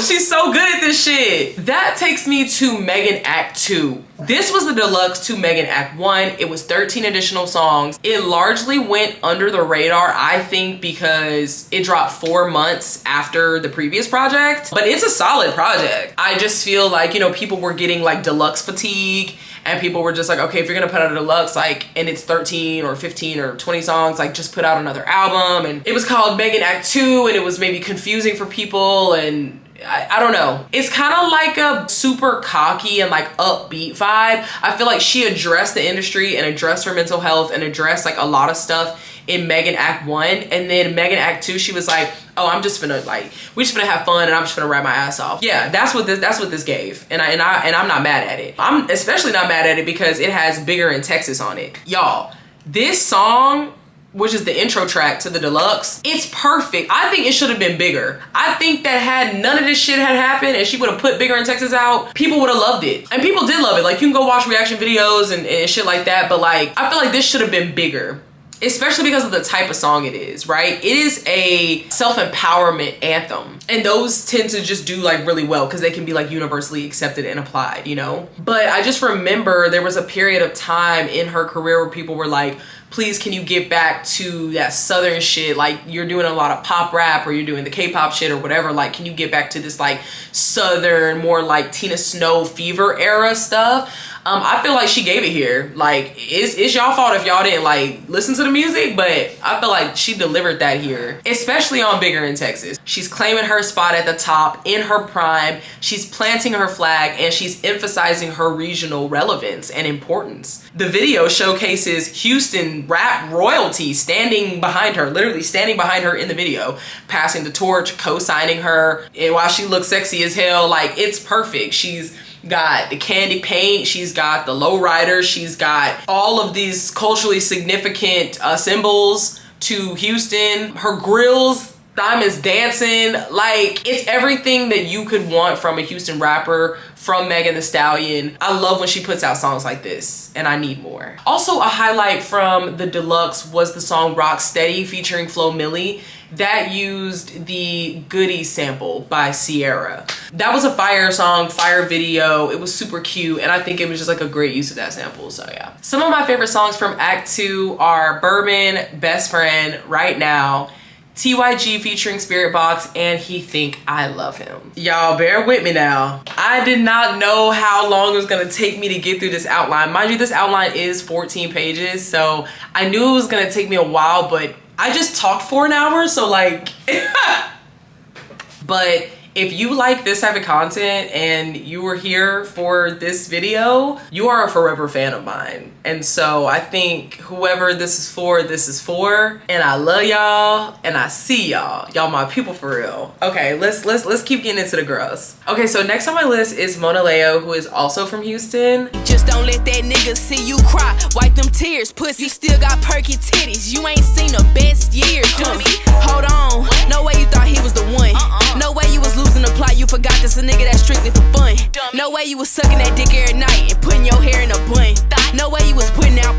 she's so good at this shit. That takes me to Megan Act 2. This was the deluxe to Megan Act 1. It was 13 additional songs. It largely went under the radar, I think, because it dropped 4 months after the previous project, but it's a solid project. I just feel like, you know, people were getting like deluxe fatigue, and people were just like, okay, if you're gonna put out a deluxe, like, and it's 13 or 15 or 20 songs, like, just put out another album. And it was called Megan Act 2, and it was maybe confusing for people, and I don't know. It's kind of like a super cocky and like upbeat vibe. I feel like she addressed the industry and addressed her mental health and addressed like a lot of stuff in Megan Act 1. And then Megan Act 2, she was like, oh, I'm just gonna like, we're just gonna have fun and I'm just gonna rap my ass off. Yeah, that's what this gave. And I'm not mad at it. I'm especially not mad at it because it has Bigger in Texas on it. Y'all, this song which is the intro track to the deluxe, it's perfect. I think it should have been bigger. I think that had none of this shit had happened and she would have put Bigger in Texas out, people would have loved it. And people did love it. Like, you can go watch reaction videos and shit like that, but like, I feel like this should have been bigger. Especially because of the type of song it is, right? It is a self-empowerment anthem. And those tend to just do like really well because they can be like universally accepted and applied, you know? But I just remember there was a period of time in her career where people were like, please, can you get back to that Southern shit? Like, you're doing a lot of pop rap or you're doing the K-pop shit or whatever. Like, can you get back to this like Southern, more like Tina Snow Fever era stuff? I feel like she gave it here. Like, it's y'all fault if y'all didn't like listen to the music, but I feel like she delivered that here, especially on Bigger in Texas. She's claiming her spot at the top in her prime. She's planting her flag and she's emphasizing her regional relevance and importance. The video showcases Houston rap royalty standing behind her, literally standing behind her in the video, passing the torch, co-signing her, and while she looks sexy as hell, like, it's perfect. She's got the candy paint, she's got the lowrider, she's got all of these culturally significant symbols to Houston. Her grills, diamonds dancing, like, it's everything that you could want from a Houston rapper, from Megan Thee Stallion. I love when she puts out songs like this, and I need more. Also, a highlight from the deluxe was the song Rock Steady featuring Flo Milli. That used the Goody sample by Sierra. That was a fire song, fire video. It was super cute, and I think it was just like a great use of that sample, so yeah. Some of my favorite songs from Act 2 are Bourbon, Best Friend, Right Now, TYG featuring Spirit Box, and He Think I Love Him. Y'all bear with me now. I did not know how long it was gonna take me to get through this outline. Mind you, this outline is 14 pages, so I knew it was gonna take me a while, but I just talked for an hour, so like, but if you like this type of content and you were here for this video, you are a forever fan of mine. And so I think whoever this is for, and I love y'all, and I see y'all. Y'all my people for real. Okay, let's keep getting into the girls. Okay, so next on my list is Monaleo, who is also from Houston. Just don't let that nigga see you cry. Wipe them tears, pussy. You still got perky titties. You ain't seen the best years. Dummy. Hold on. No way you thought he was the one. No way you was losing the plot. You forgot this a nigga that's strictly for fun. No way you was sucking that dick every night and putting your hair in a bun. No way you was putting out,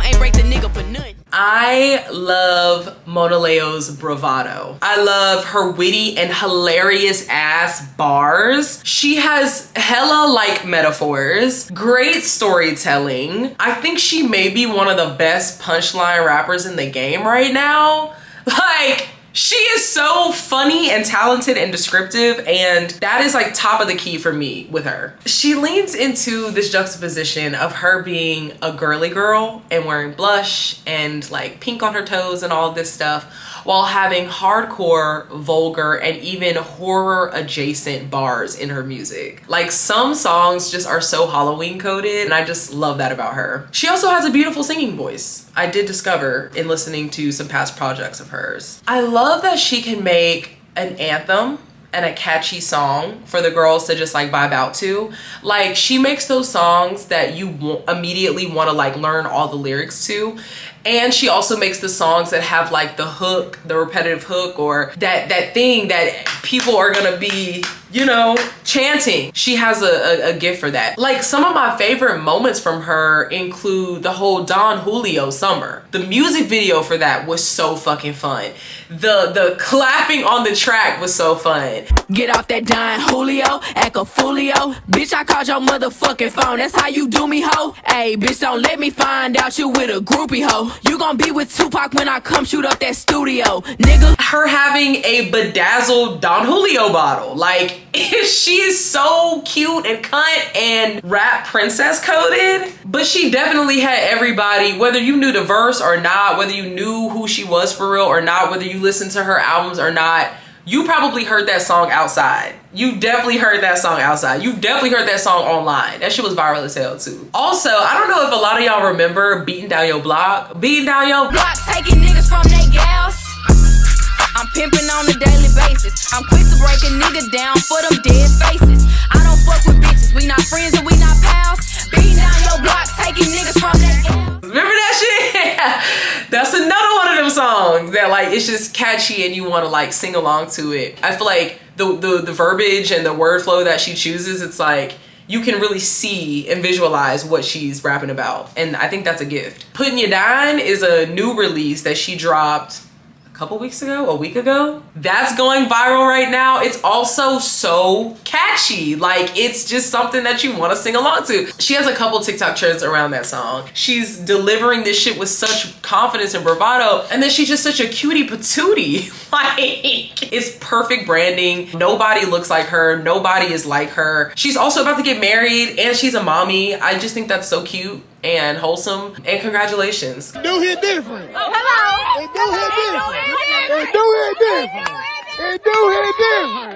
ain't break the nigga for nothing. I love Monaleo's bravado. I love her witty and hilarious ass bars. She has hella like metaphors, great storytelling. I think she may be one of the best punchline rappers in the game right now. Like, she is so funny and talented and descriptive, and that is like top of the key for me with her. She leans into this juxtaposition of her being a girly girl and wearing blush and like pink on her toes and all this stuff, while having hardcore, vulgar, and even horror adjacent bars in her music. Like, some songs just are so Halloween coded, and I just love that about her. She also has a beautiful singing voice, I did discover in listening to some past projects of hers. I love that she can make an anthem and a catchy song for the girls to just like vibe out to. Like, she makes those songs that you immediately want to like learn all the lyrics to. And she also makes the songs that have like the hook, the repetitive hook, or that thing that people are gonna be, you know, chanting. She has a gift for that. Like, some of my favorite moments from her include the whole Don Julio summer. The music video for that was so fucking fun. The clapping on the track was so fun. Get off that Don Julio, act a foolio. Bitch, I called your motherfucking phone. That's how you do me, ho. Ayy, bitch, don't let me find out you with a groupie, ho. You gon' be with Tupac when I come shoot up that studio, nigga. Her having a bedazzled Don Julio bottle. Like, she is so cute and cunt and rap princess coded. But she definitely had everybody, whether you knew the verse or not, whether you knew who she was for real or not, whether you listened to her albums or not, you probably heard that song outside. You definitely heard that song outside. You definitely heard that song online. That shit was viral as hell too. Also, I don't know if a lot of y'all remember Beating Down Your Block. Beating Down Your Block, taking niggas from they gals. I'm pimping on a daily basis. I'm quick to break a nigga down for them dead faces. I don't fuck with bitches. We not friends and we not pals. Beating down your block, taking niggas from they gals. Remember that shit? That's another Like, it's just catchy and you want to like sing along to it. I feel like the verbiage and the word flow that she chooses, it's like you can really see and visualize what she's rapping about. And I think that's a gift. Putting You Down is a new release that she dropped a week ago. That's going viral right now. It's also so catchy. Like, it's just something that you want to sing along to. She has a couple TikTok trends around that song. She's delivering this shit with such confidence and bravado. And then she's just such a cutie patootie. Like, it's perfect branding. Nobody looks like her. Nobody is like her. She's also about to get married and she's a mommy. I just think that's so cute and wholesome, and congratulations. Do hit different. Oh, hello. It do hit different. It do hit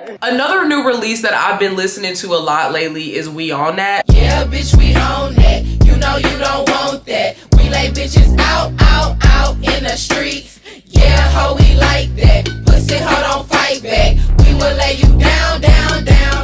different. Another new release that I've been listening to a lot lately is We On That. Yeah, bitch, we own that. You know you don't want that. We lay bitches out in the streets. Yeah, ho, we like that. Pussy, ho, don't fight back. We will lay you down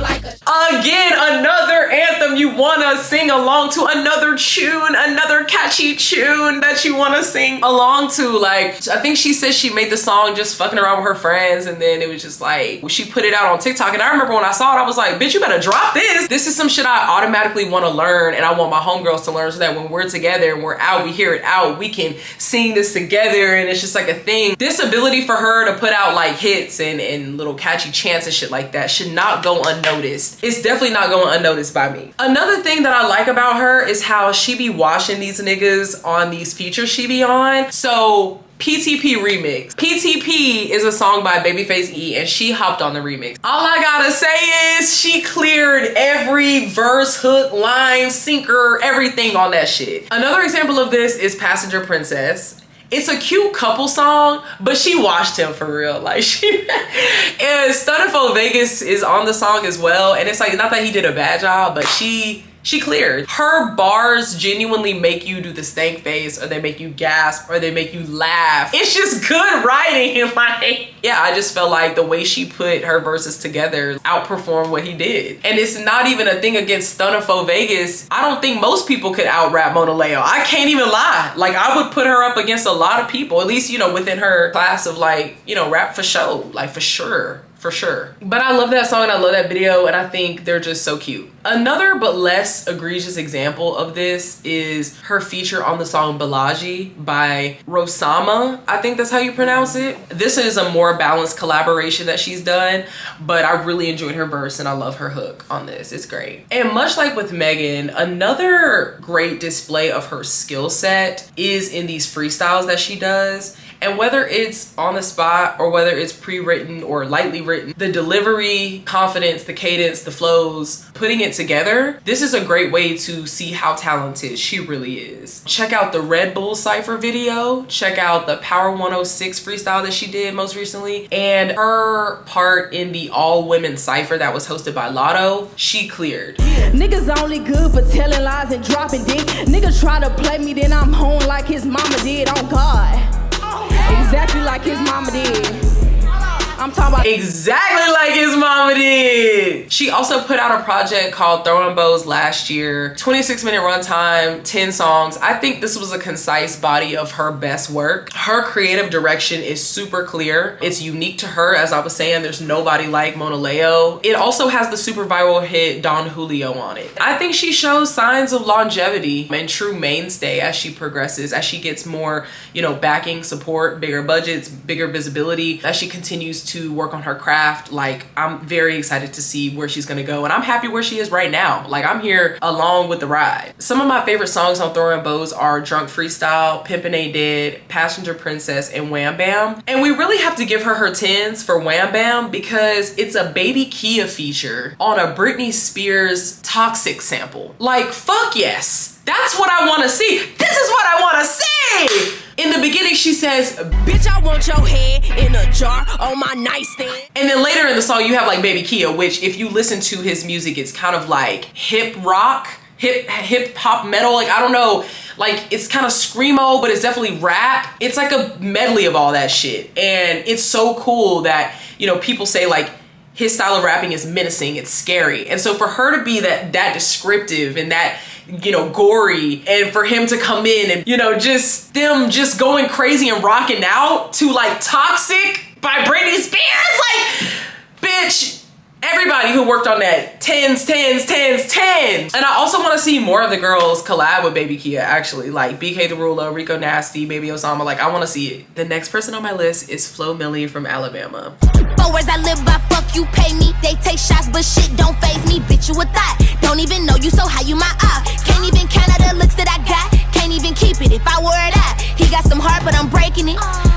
like a... Again, another anthem you wanna sing along to, another tune, another catchy tune that you wanna sing along to. Like, I think she said she made the song just fucking around with her friends, and then it was just like, she put it out on TikTok, and I remember when I saw it, I was like, bitch, you better drop this. This is some shit I automatically wanna learn, and I want my homegirls to learn so that when we're together and we're out, we hear it out, we can sing this together, and it's just like a thing. This ability for her to put out like hits and little catchy chants and shit like that should not go unnoticed. It's definitely not going unnoticed by me. Another thing that I like about her is how she be washing these niggas on these features she be on. So PTP remix. PTP is a song by Babyface E and she hopped on the remix. All I gotta say is she cleared every verse, hook, line, sinker, everything on that shit. Another example of this is Passenger Princess. It's a cute couple song, but she washed him for real. Like, she and Stunnerful Vegas is on the song as well. And it's like, not that he did a bad job, but she cleared. Her bars genuinely make you do the stank face, or they make you gasp, or they make you laugh. It's just good writing. Like, yeah, I just felt like the way she put her verses together outperformed what he did. And it's not even a thing against Stunnerful Vegas. I don't think most people could out-rap Monaleo. I can't even lie. Like, I would put her up against a lot of people, at least, you know, within her class of like, you know, rap for show, like for sure. For sure. But I love that song and I love that video and I think they're just so cute. Another but less egregious example of this is her feature on the song Doechii by Osama. I think that's how you pronounce it. This is a more balanced collaboration that she's done, but I really enjoyed her verse and I love her hook on this. It's great. And much like with Megan, another great display of her skill set is in these freestyles that she does. And whether it's on the spot or whether it's pre-written or lightly written, the delivery, confidence, the cadence, the flows, putting it together, this is a great way to see how talented she really is. Check out the Red Bull Cypher video. Check out the Power 106 freestyle that she did most recently. And her part in the all-women cypher that was hosted by Lotto, she cleared. Niggas only good for telling lies and dropping dick. Niggas try to play me, then I'm home like his mama did, on God. Exactly like his mama did. I'm talking about exactly like his mama did. She also put out a project called Throwing Bows last year. 26-minute runtime, 10 songs. I think this was a concise body of her best work. Her creative direction is super clear. It's unique to her, as I was saying. There's nobody like Monaleo. It also has the super viral hit Don Julio on it. I think she shows signs of longevity and true mainstay as she progresses, as she gets more, you know, backing, support, bigger budgets, bigger visibility, as she continues to work on her craft. Like, I'm very excited to see where she's gonna go, and I'm happy where she is right now. Like, I'm here along with the ride. Some of my favorite songs on Throwing Bows are Drunk Freestyle, Pimpin' Ain't Dead, Passenger Princess, and Wham Bam. And we really have to give her 10s for Wham Bam because it's a Baby Kia feature on a Britney Spears Toxic sample. Like, fuck yes. That's what I want to see. This is what I want to see. In the beginning, she says, bitch, I want your head in a jar on my nightstand. And then later in the song, you have like Baby Kia, which if you listen to his music, it's kind of like hip rock, hip hop metal. Like, I don't know, like it's kind of screamo, but it's definitely rap. It's like a medley of all that shit. And it's so cool that, you know, people say like, his style of rapping is menacing, it's scary. And so for her to be that descriptive and that you know, gory, and for him to come in and, you know, just them just going crazy and rocking out to like Toxic by Britney Spears, like, bitch, everybody who worked on that, tens. And I also want to see more of the girls collab with Baby Kia, actually, like Bktherula, Rico Nasty, Baby Osama. Like, I want to see it. The next person on my list is Flo Milli from Alabama. Words I live by, fuck you, pay me. They take shots, but shit don't faze me. Bitch, you a thought. Don't even know you, so how you my eye? Can't even count out the looks that I got. Can't even keep it if I were it out. He got some heart, but I'm breaking it.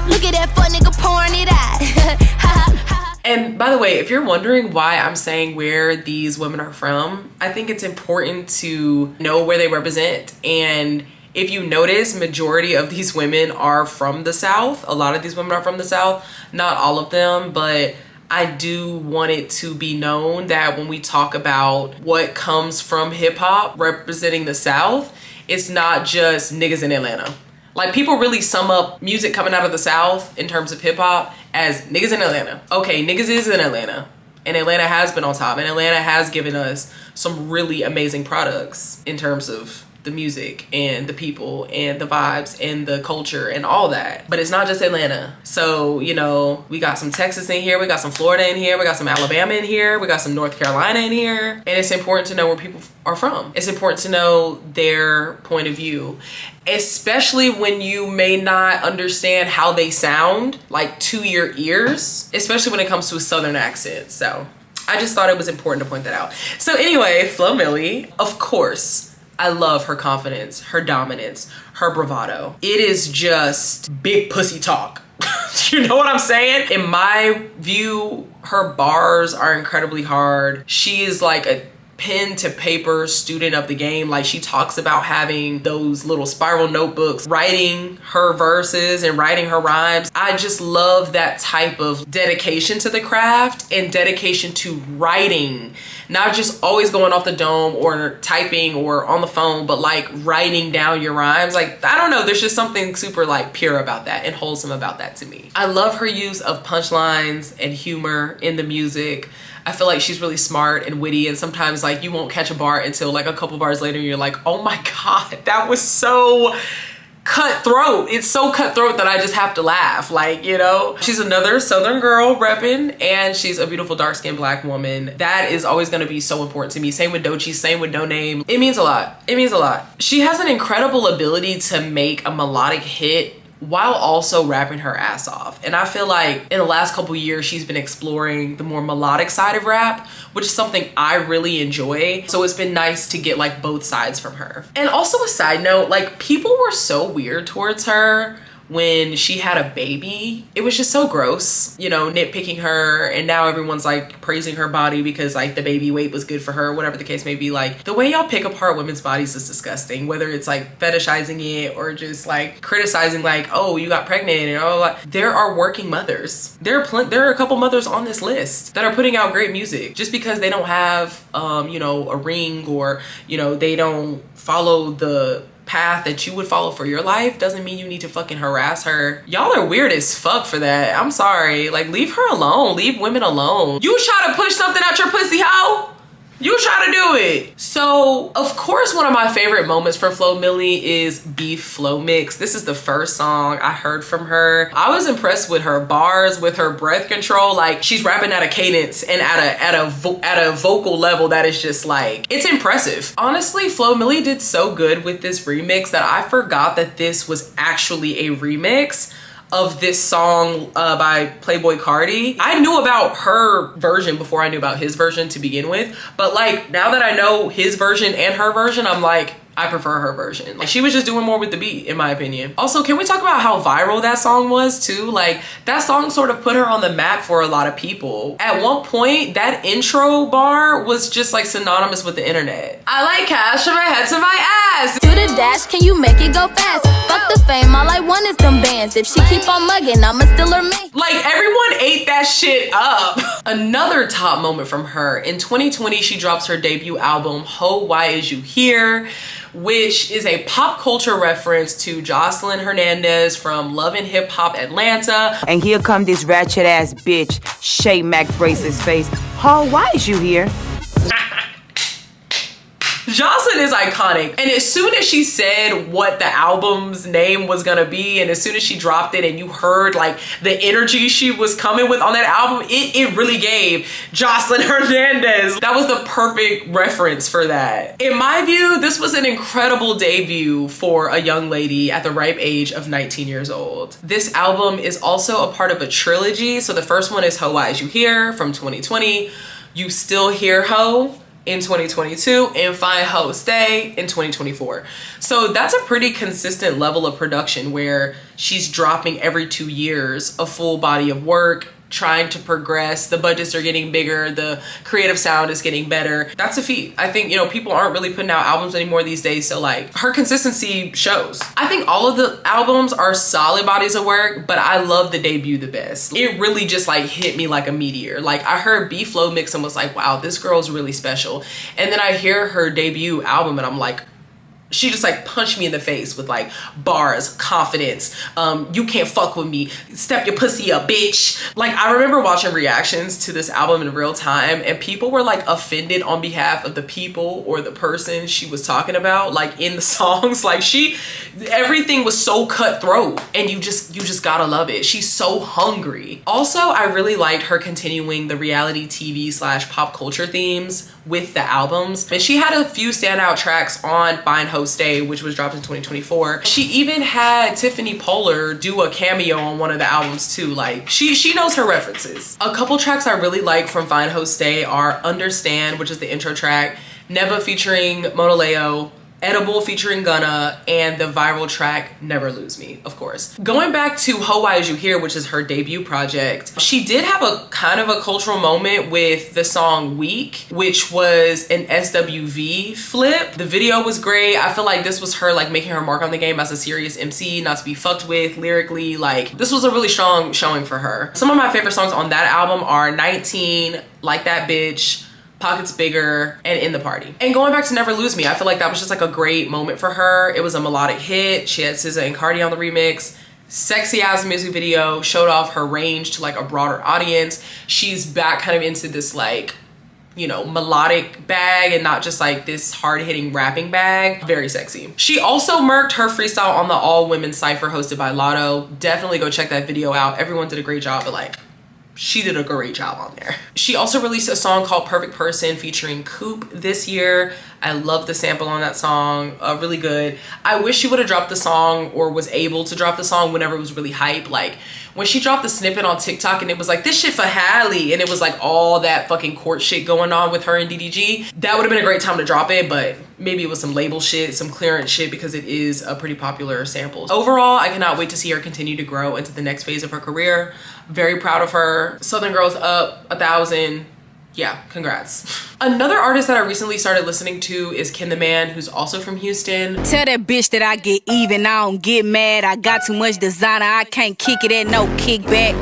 Look at that fuck nigga pouring it out. And by the way, if you're wondering why I'm saying where these women are from, I think it's important to know where they represent. And if you notice, majority of these women are from the South. A lot of these women are from the South, not all of them, but I do want it to be known that when we talk about what comes from hip hop representing the South, it's not just niggas in Atlanta. Like, people really sum up music coming out of the South in terms of hip hop as niggas in Atlanta. Okay, niggas is in Atlanta, and Atlanta has been on top, and Atlanta has given us some really amazing products in terms of the music and the people and the vibes and the culture and all that. But it's not just Atlanta. So, you know, we got some Texas in here, we got some Florida in here, we got some Alabama in here, we got some North Carolina in here. And it's important to know where people are from. It's important to know their point of view, especially when you may not understand how they sound, like, to your ears, especially when it comes to a Southern accent. So I just thought it was important to point that out. So anyway, Flo Milli, of course, I love her confidence, her dominance, her bravado. It is just big pussy talk. You know what I'm saying? In my view, her bars are incredibly hard. She is like a pen to paper student of the game. Like, she talks about having those little spiral notebooks, writing her verses and writing her rhymes. I just love that type of dedication to the craft and dedication to writing, not just always going off the dome or typing or on the phone, but like writing down your rhymes. Like, I don't know, there's just something super like pure about that and wholesome about that to me. I love her use of punchlines and humor in the music. I feel like she's really smart and witty, and sometimes like you won't catch a bar until like a couple bars later and you're like, oh my God, that was so cutthroat. It's so cutthroat that I just have to laugh, like, you know. She's another Southern girl repping, and she's a beautiful dark-skinned Black woman. That is always gonna be so important to me. Same with Doechii, same with Noname. It means a lot. It means a lot. She has an incredible ability to make a melodic hit while also rapping her ass off. And I feel like in the last couple years, she's been exploring the more melodic side of rap, which is something I really enjoy. So it's been nice to get like both sides from her. And also a side note, like, people were so weird towards her when she had a baby. It was just so gross, you know, nitpicking her, and now everyone's like praising her body because like the baby weight was good for her, whatever the case may be. Like, the way y'all pick apart women's bodies is disgusting, whether it's like fetishizing it or just like criticizing like, oh, you got pregnant and all that. There are working mothers. There are a couple mothers on this list that are putting out great music. Just because they don't have you know, a ring, or, you know, they don't follow the path that you would follow for your life, doesn't mean you need to fucking harass her. Y'all are weird as fuck for that. I'm sorry. Like, leave her alone. Leave women alone. You try to push something out your pussy, hoe? You try to do it. So, of course, one of my favorite moments for Flo Milli is Beef Flow Mix. This is the first song I heard from her. I was impressed with her bars, with her breath control. Like, she's rapping at a cadence and at a vocal level that is just like, it's impressive. Honestly, Flo Milli did so good with this remix that I forgot that this was actually a remix of this song by Playboi Carti. I knew about her version before I knew about his version to begin with, but like, now that I know his version and her version, I'm like, I prefer her version. Like, she was just doing more with the beat, in my opinion. Also, can we talk about how viral that song was too? Like, that song sort of put her on the map for a lot of people. At one point, that intro bar was just like synonymous with the internet. I like cash from my head to my ass. Do the dash, can you make it go fast? Fuck the fame, all I want is them bands. If she keep on mugging, I'ma still her man. Like, everyone ate that shit up. Another top moment from her. In 2020, she drops her debut album, Ho, Why Is You Here?, which is a pop culture reference to Jocelyn Hernandez from Love and Hip Hop Atlanta. And here come this ratchet ass bitch, Shay Mac braces face. Ho, why is you here? Jocelyn is iconic. And as soon as she said what the album's name was gonna be, and as soon as she dropped it and you heard like the energy she was coming with on that album, it really gave Jocelyn Hernandez. That was the perfect reference for that. In my view, this was an incredible debut for a young lady at the ripe age of 19 years old. This album is also a part of a trilogy. So the first one is Ho Eyes You Hear from 2020. You Still Hear Ho in 2022, and Fine Ho Stay in 2024. So that's a pretty consistent level of production where she's dropping every 2 years a full body of work, trying to progress. The budgets are getting bigger, the creative sound is getting better. That's a feat. I think, you know, people aren't really putting out albums anymore these days, so like her consistency shows. I think all of the albums are solid bodies of work, but I love the debut the best. It really just like hit me like a meteor. Like I heard B-Flow mix and was like, wow, this girl's really special. And then I hear her debut album and I'm like, she just like punched me in the face with like bars, confidence, you can't fuck with me, step your pussy up, bitch. Like I remember watching reactions to this album in real time and people were like offended on behalf of the people or the person she was talking about, like in the songs. Like everything was so cutthroat and you just gotta love it. She's so hungry. Also, I really liked her continuing the reality TV / pop culture themes with the albums. And she had a few standout tracks on Fine Ho Stay, which was dropped in 2024. She even had Tiffany Pollard do a cameo on one of the albums too. Like she knows her references. A couple tracks I really like from Fine Ho Stay are Understand, which is the intro track, Neva featuring Monaleo, Edible featuring Gunna, and the viral track Never Lose Me, of course. Going back to Ho Eyes You Hear, which is her debut project, she did have a kind of a cultural moment with the song Weak, which was an SWV flip. The video was great. I feel like this was her like making her mark on the game as a serious MC, not to be fucked with lyrically. Like this was a really strong showing for her. Some of my favorite songs on that album are 19, Like That Bitch, Pockets Bigger, and In the Party. And going back to Never Lose Me, I feel like that was just like a great moment for her. It was a melodic hit. She had SZA and Cardi on the remix. Sexy ass music video, showed off her range to like a broader audience. She's back kind of into this like, you know, melodic bag and not just like this hard-hitting rapping bag. Very sexy. She also murked her freestyle on the all women cypher hosted by Lotto. Definitely go check that video out. Everyone did a great job, but like she did a great job on there. She also released a song called Perfect Person featuring Coop this year. I love the sample on that song, really good. I wish she would have dropped the song or was able to drop the song whenever it was really hype. Like when she dropped the snippet on TikTok and it was like, this shit for Halle, and it was like all that fucking court shit going on with her and DDG. That would have been a great time to drop it, but maybe it was some label shit, some clearance shit, because it is a pretty popular sample. Overall, I cannot wait to see her continue to grow into the next phase of her career. Very proud of her. Southern Girls up 1,000. Yeah, congrats. Another artist that I recently started listening to is KenTheMan, who's also from Houston. Tell that bitch that I get even, I don't get mad. I got too much designer, I can't kick it at no kickback.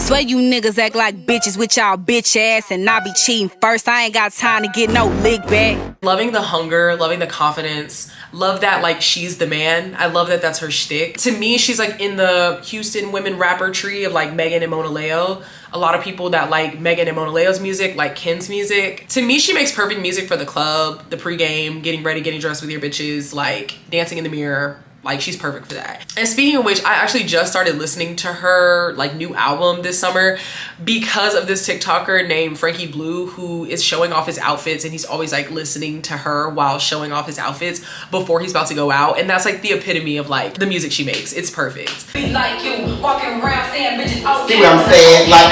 Swear you niggas act like bitches with y'all bitch ass, and I be cheating first. I ain't got time to get no lick back. Loving the hunger, loving the confidence. Love that like she's the man. I love that that's her shtick. To me, she's like in the Houston women rapper tree of like Megan and Monaleo. A lot of people that like Megan and Monaleo's music like Ken's music. To me, she makes perfect music for the club, the pregame, getting ready, getting dressed with your bitches, like dancing in the mirror. Like she's perfect for that. And speaking of which, I actually just started listening to her like new album this summer because of this TikToker named Frankie Blue, who is showing off his outfits, and he's always like listening to her while showing off his outfits before he's about to go out. And that's like the epitome of like the music she makes. It's perfect. Be like you, walking around saying bitches, okay. See what I'm saying? Like,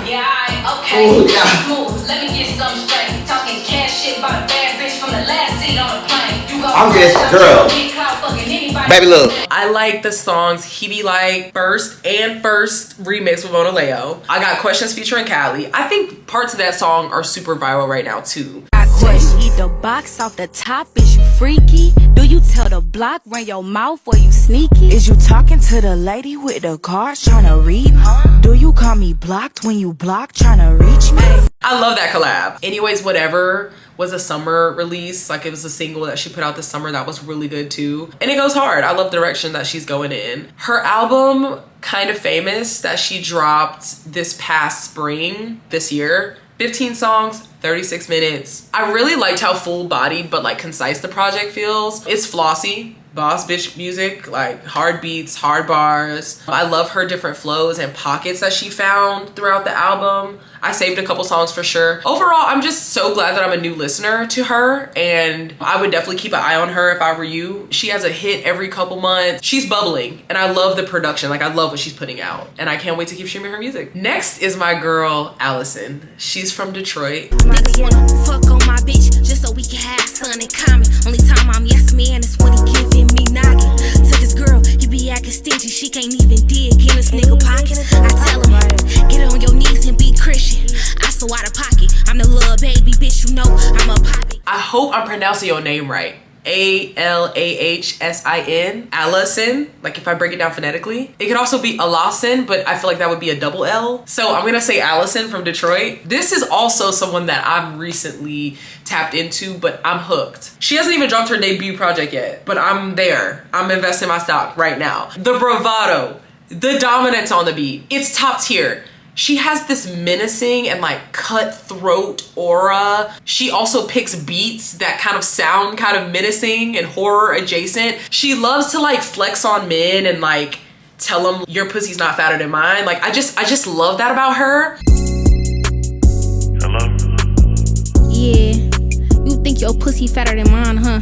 yeah, okay. Ooh, yeah. Smooth, let me get some straight. Talking cash shit about a bad bitch from the last seat on the plane. You go I'm just a girl. Baby, look. I like the songs He Be Like First remix with Monaleo. I Got Questions featuring Callie. I think parts of that song are super viral right now too. Eat the box off the top, is you freaky? Do you tell the block, run your mouth, or you sneaky? Is you talking to the lady with the cards trying to read? Do you call me blocked when you block trying to reach me? I love that collab. Anyways, Whatever was a summer release. Like it was a single that she put out this summer that was really good too. And it goes hard. I love the direction that she's going in. Her album, Kind of Famous, that she dropped this past spring this year, 15 songs, 36 minutes. I really liked how full-bodied but like concise the project feels. It's flossy, boss bitch music, like hard beats, hard bars. I love her different flows and pockets that she found throughout the album. I saved a couple songs for sure. Overall, I'm just so glad that I'm a new listener to her, and I would definitely keep an eye on her if I were you. She has a hit every couple months. She's bubbling, and I love the production. Like, I love what she's putting out, and I can't wait to keep streaming her music. Next is my girl, Alahsin. She's from Detroit. Niggas wanna fuck on my bitch just so we can have something in common. Only time I'm yes man is when he giving me noggin. Took his girl, he be acting stingy. She can't even dig in this nigga pockets. I tell him, get on your knees and be Christian. I so out of pocket. I'm the little baby bitch, you know I'm a poppy. I hope I'm pronouncing your name right. A-L-A-H-S-I-N, Alahsin, like if I break it down phonetically. It could also be Alahsin, but I feel like that would be a double L. So I'm gonna say Alahsin from Detroit. This is also someone that I've recently tapped into, but I'm hooked. She hasn't even dropped her debut project yet, but I'm there. I'm investing my stock right now. The bravado, the dominance on the beat, it's top tier. She has this menacing and like cutthroat aura. She also picks beats that kind of sound kind of menacing and horror adjacent. She loves to like flex on men and like tell them your pussy's not fatter than mine. Like I just love that about her. Hello? Yeah, you think your pussy fatter than mine, huh?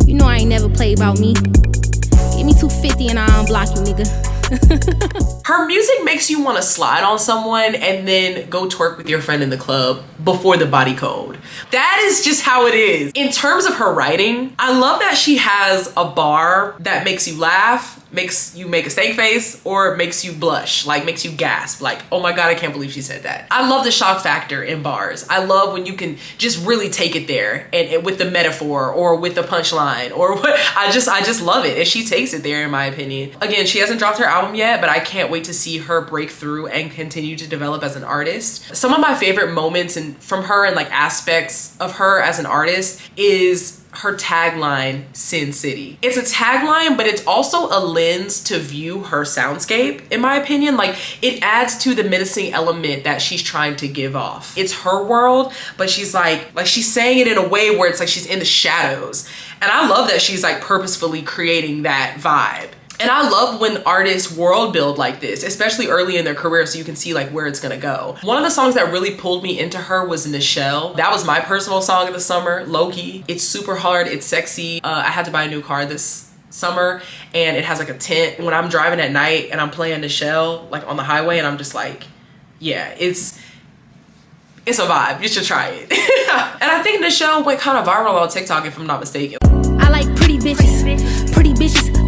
You know I ain't never played about me. Give me 250 and I'll unblock you, nigga. Her music makes you want to slide on someone and then go twerk with your friend in the club before the body code. That is just how it is. In terms of her writing, I love that she has a bar that makes you laugh, makes you make a steak face, or makes you blush, like makes you gasp, like, oh my God, I can't believe she said that. I love the shock factor in bars. I love when you can just really take it there and with the metaphor or with the punchline or what. I just love it, and she takes it there in my opinion. Again, she hasn't dropped her album yet, but I can't wait to see her break through and continue to develop as an artist. Some of my favorite moments from her and like aspects of her as an artist is her tagline, Sin City. It's a tagline, but it's also a lens to view her soundscape, in my opinion. Like, it adds to the menacing element that she's trying to give off. It's her world, but she's like she's saying it in a way where it's like she's in the shadows. And I love that she's like purposefully creating that vibe. And I love when artists world build like this, especially early in their career, so you can see like where it's gonna go. One of the songs that really pulled me into her was Nichelle. That was my personal song of the summer, low-key. It's super hard, it's sexy. I had to buy a new car this summer and it has like a tent. When I'm driving at night and I'm playing Nichelle like on the highway and I'm just like, yeah, it's a vibe, you should try it. And I think Nichelle went kind of viral on TikTok if I'm not mistaken. I like pretty bitches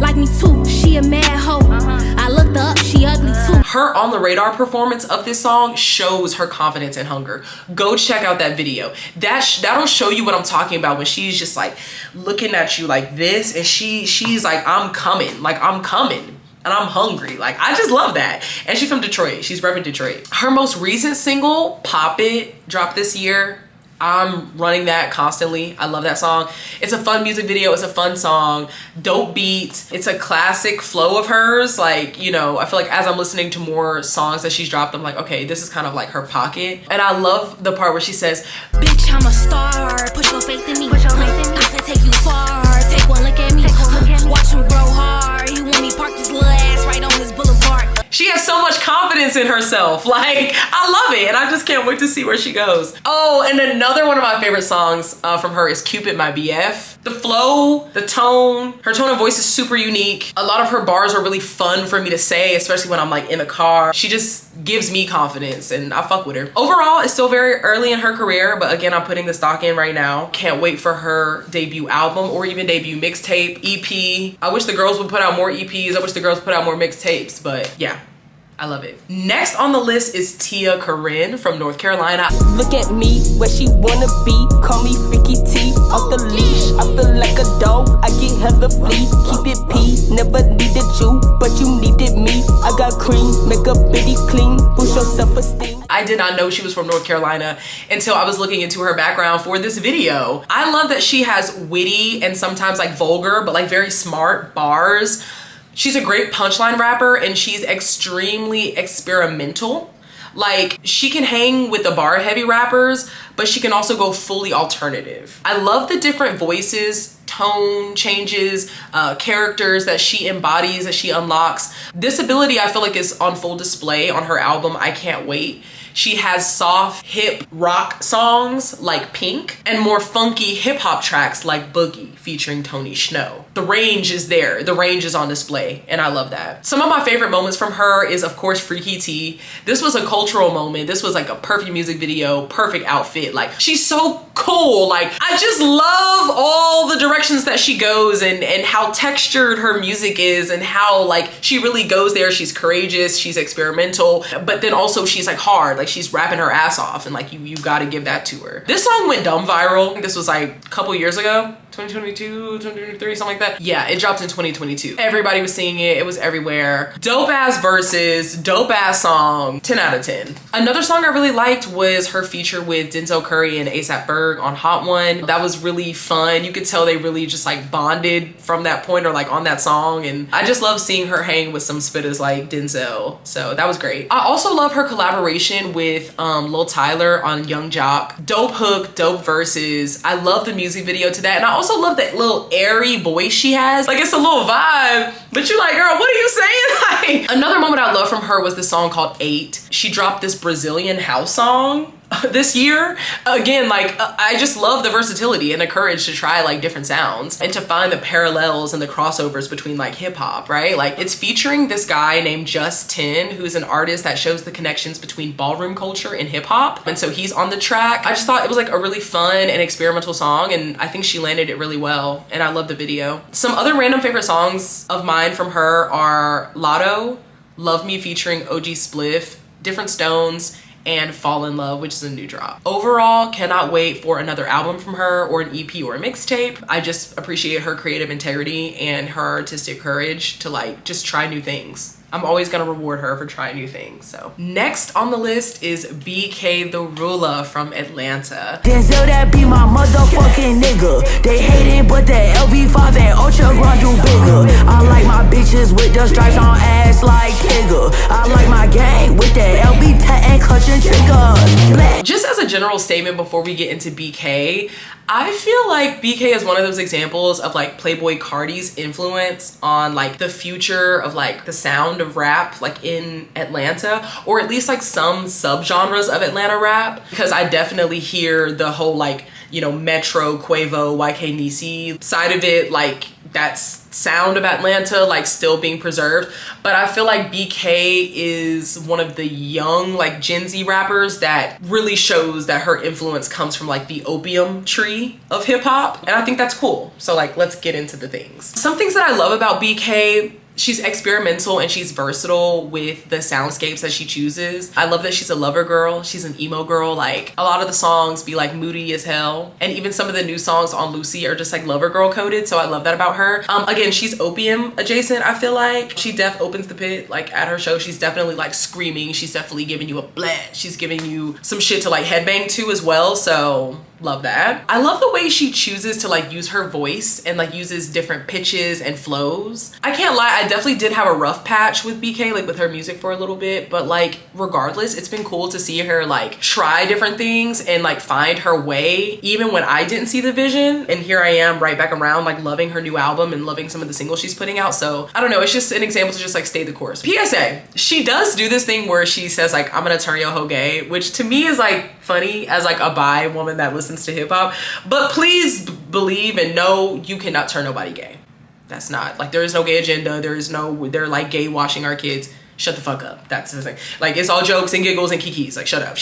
like me too. She a mad hoe. I looked her up, she ugly too. Her On the Radar performance of this song shows her confidence and hunger. Go check out that video. That'll show you what I'm talking about when she's just like looking at you like this and she's like, I'm coming and I'm hungry. Like, I just love that. And she's from Detroit. She's repping Detroit. Her most recent single, Pop It, dropped this year. I'm running that constantly. I love that song. It's a fun music video. It's a fun song. Dope beat. It's a classic flow of hers. Like, you know, I feel like as I'm listening to more songs that she's dropped, I'm like, okay, this is kind of like her pocket. And I love the part where she says, bitch, I'm a star. Put your faith in me. I can take you far. Take one look at me. Watch him grow hard. He want me park his little ass right on his boulevard. She has so much confidence in herself. Like, I love it. And I just can't wait to see where she goes. Oh, and another one of my favorite songs from her is Cupid My BF. The flow, the tone, her tone of voice is super unique. A lot of her bars are really fun for me to say, especially when I'm like in the car. She just gives me confidence and I fuck with her. Overall, it's still very early in her career, but again, I'm putting the stock in right now. Can't wait for her debut album or even debut mixtape, EP. I wish the girls would put out more EPs. I wish the girls put out more mixtapes, but yeah. I love it. Next on the list is Tia Corine from North Carolina. Look at me, where she wanna be. Call me Freaky T, off the leash. I feel like a dog, I get hella flea. Keep it P, never needed you, but you needed me. I got cream, make a bitty clean, boost your self-esteem. I did not know she was from North Carolina until I was looking into her background for this video. I love that she has witty and sometimes like vulgar, but like very smart bars. She's a great punchline rapper and she's extremely experimental. Like, she can hang with the bar heavy rappers, but she can also go fully alternative. I love the different voices, tone changes, characters that she embodies, that she unlocks. This ability I feel like is on full display on her album, I Can't Wait. She has soft hip rock songs like Pink and more funky hip hop tracks like Boogie featuring Tony Snow. The range is there. The range is on display and I love that. Some of my favorite moments from her is of course Freaky T. This was a cultural moment. This was like a perfect music video, perfect outfit. Like, she's so cool. Like, I just love all the directions that she goes and how textured her music is and how like she really goes there. She's courageous, she's experimental, but then also she's like hard. Like, she's rapping her ass off and like you gotta give that to her. This song went dumb viral. This was like a couple years ago. 2022, 2023, something like that. Yeah, it dropped in 2022. Everybody was singing it. It was everywhere. Dope ass verses, dope ass song, 10 out of 10. Another song I really liked was her feature with Denzel Curry and A$AP Ferg on Hot One. That was really fun. You could tell they really just like bonded from that point or like on that song. And I just love seeing her hang with some spitters like Denzel. So that was great. I also love her collaboration with Lil Tyler on Young Jock. Dope hook, dope verses. I love the music video to that. And I also love that little airy voice she has. Like, it's a little vibe, but you're like, girl, what are you saying? Like, another moment I love from her was the song called 8. She dropped this Brazilian house song this year. Again, like, I just love the versatility and the courage to try like different sounds and to find the parallels and the crossovers between like hip hop, right? Like, it's featuring this guy named Just 10, who's an artist that shows the connections between ballroom culture and hip hop. And so he's on the track. I just thought it was like a really fun and experimental song, and I think she landed it really well. And I love the video. Some other random favorite songs of mine from her are Lotto, Love Me featuring OG Spliff, Different Stones, and Fall in Love, which is a new drop. Overall, cannot wait for another album from her or an EP or a mixtape. I just appreciate her creative integrity and her artistic courage to like just try new things. I'm always gonna reward her for trying new things. So next on the list is Bktherula from Atlanta. Denzel, that be my motherfucking nigga. They hate it, but that LV5 and Ultra Run do bigger. I like my bitches with the stripes on ass like Tigger. I like my gang with that LB tat and clutching trigger. Just as a general statement before we get into BK, I feel like BK is one of those examples of like Playboy Cardi's influence on like the future of like the sound of rap like in Atlanta, or at least like some subgenres of Atlanta rap, because I definitely hear the whole like, you know, Metro, Quavo, YK Nisi side of it, like that sound of Atlanta like still being preserved. But I feel like BK is one of the young like Gen Z rappers that really shows that her influence comes from like the opium tree of hip hop, and I think that's cool. So like, let's get into the things. Some things that I love about BK: she's experimental and she's versatile with the soundscapes that she chooses. I love that she's a lover girl. She's an emo girl. Like, a lot of the songs be like moody as hell. And even some of the new songs on Lucy are just like lover girl coded. So I love that about her. Again, she's opium adjacent, I feel like. She opens the pit like at her show. She's definitely like screaming. She's definitely giving you a bleh. She's giving you some shit to like headbang to as well. So love that. I love the way she chooses to like use her voice and like uses different pitches and flows. I can't lie, I definitely did have a rough patch with BK, like with her music for a little bit, but like regardless, it's been cool to see her like try different things and like find her way even when I didn't see the vision. And here I am right back around like loving her new album and loving some of the singles she's putting out. So I don't know, it's just an example to just like stay the course. PSA, she does do this thing where she says like, I'm gonna turn your hoe gay, which to me is like funny as like a bi woman that listens to hip hop, but please believe and know you cannot turn nobody gay. That's not like, there is no gay agenda. They're like gay washing our kids. Shut the fuck up. That's the thing. Like, it's all jokes and giggles and kikis. Like, shut up.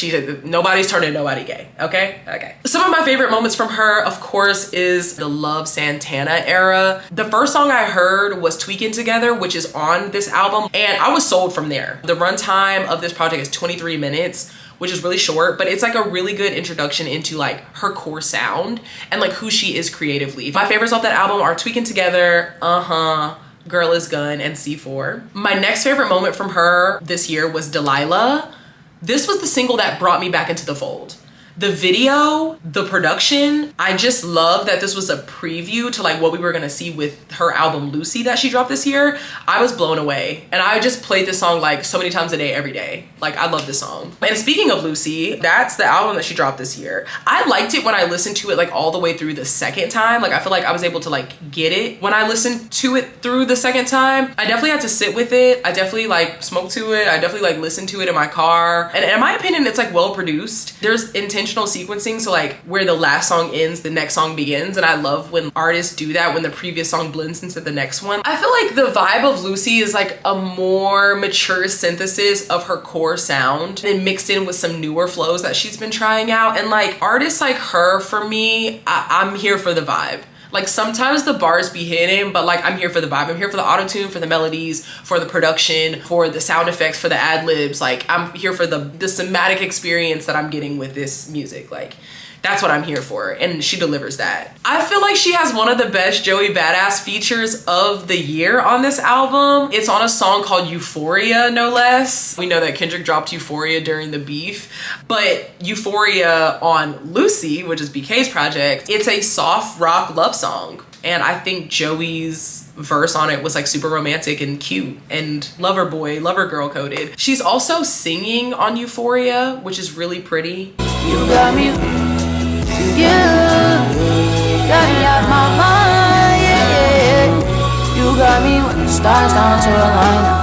Nobody's turning nobody gay. Okay? Okay. Some of my favorite moments from her, of course, is the Love Santana era. The first song I heard was Tweaking Together, which is on this album, and I was sold from there. The runtime of this project is 23 minutes, which is really short, but it's like a really good introduction into like her core sound and like who she is creatively. My favorites off that album are Tweaking Together, Girl Is Gun, and C4. My next favorite moment from her this year was Delilah. This was the single that brought me back into the fold. The video, the production, I just love that this was a preview to like what we were gonna see with her album Lucy that she dropped this year. I was blown away. And I just played this song like so many times a day, every day. Like I love this song. And speaking of Lucy, that's the album that she dropped this year. I liked it when I listened to it like all the way through the second time. Like I feel like I was able to like get it when I listened to it through the second time. I definitely had to sit with it. I definitely like smoked to it. I definitely like listened to it in my car. And in my opinion, it's like well produced. There's intentional sequencing. So like where the last song ends, the next song begins. And I love when artists do that, when the previous song blends into the next one. I feel like the vibe of Lucy is like a more mature synthesis of her core sound and mixed in with some newer flows that she's been trying out. And like artists like her, for me, I'm here for the vibe. Like sometimes the bars be hidden, but like I'm here for the vibe. I'm here for the auto-tune, for the melodies, for the production, for the sound effects, for the ad-libs. Like I'm here for the somatic experience that I'm getting with this music. Like that's what I'm here for, and she delivers that. I feel like she has one of the best Joey Badass features of the year on this album. It's on a song called Euphoria, no less. We know that Kendrick dropped Euphoria during the beef, but Euphoria on Lucy, which is BK's project, it's a soft rock love song. And I think Joey's verse on it was like super romantic and cute and lover boy, lover girl coded. She's also singing on Euphoria, which is really pretty. You got me, yeah, got me out my mind, yeah. You got me when the stars down to align.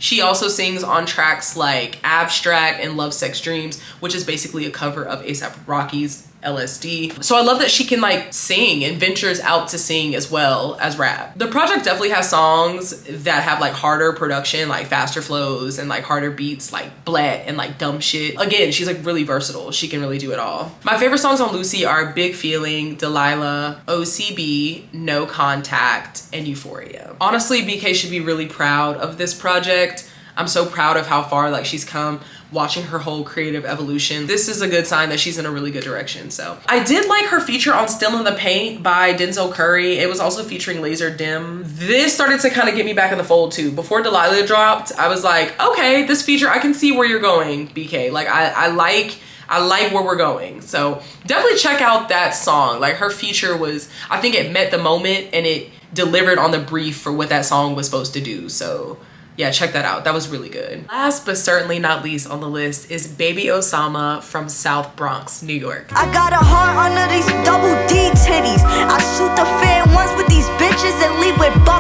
She also sings on tracks like Abstract and Love Sex Dreams, which is basically a cover of A$AP Rocky's LSD. So I love that she can like sing and ventures out to sing as well as rap. The project definitely has songs that have like harder production, like faster flows and like harder beats like Blat and like dumb shit. Again, she's like really versatile. She can really do it all. My favorite songs on Lucy are Big Feeling, Delilah, OCB, No Contact, and Euphoria. Honestly, BK should be really proud of this project. I'm so proud of how far like she's come, watching her whole creative evolution. This is a good sign that she's in a really good direction. So I did like her feature on Still in the Paint by Denzel Curry. It was also featuring Laser Dim. This started to kind of get me back in the fold too. Before Delilah dropped, I was like, okay, this feature, I can see where you're going, BK. Like I like where we're going. So definitely check out that song. Like her feature was, I think it met the moment and it delivered on the brief for what that song was supposed to do. So yeah, check that out. That was really good. Last but certainly not least on the list is Baby Osama from South Bronx, New York. I got a heart under these double D titties. I shoot the fair ones with these bitches and leave with $150.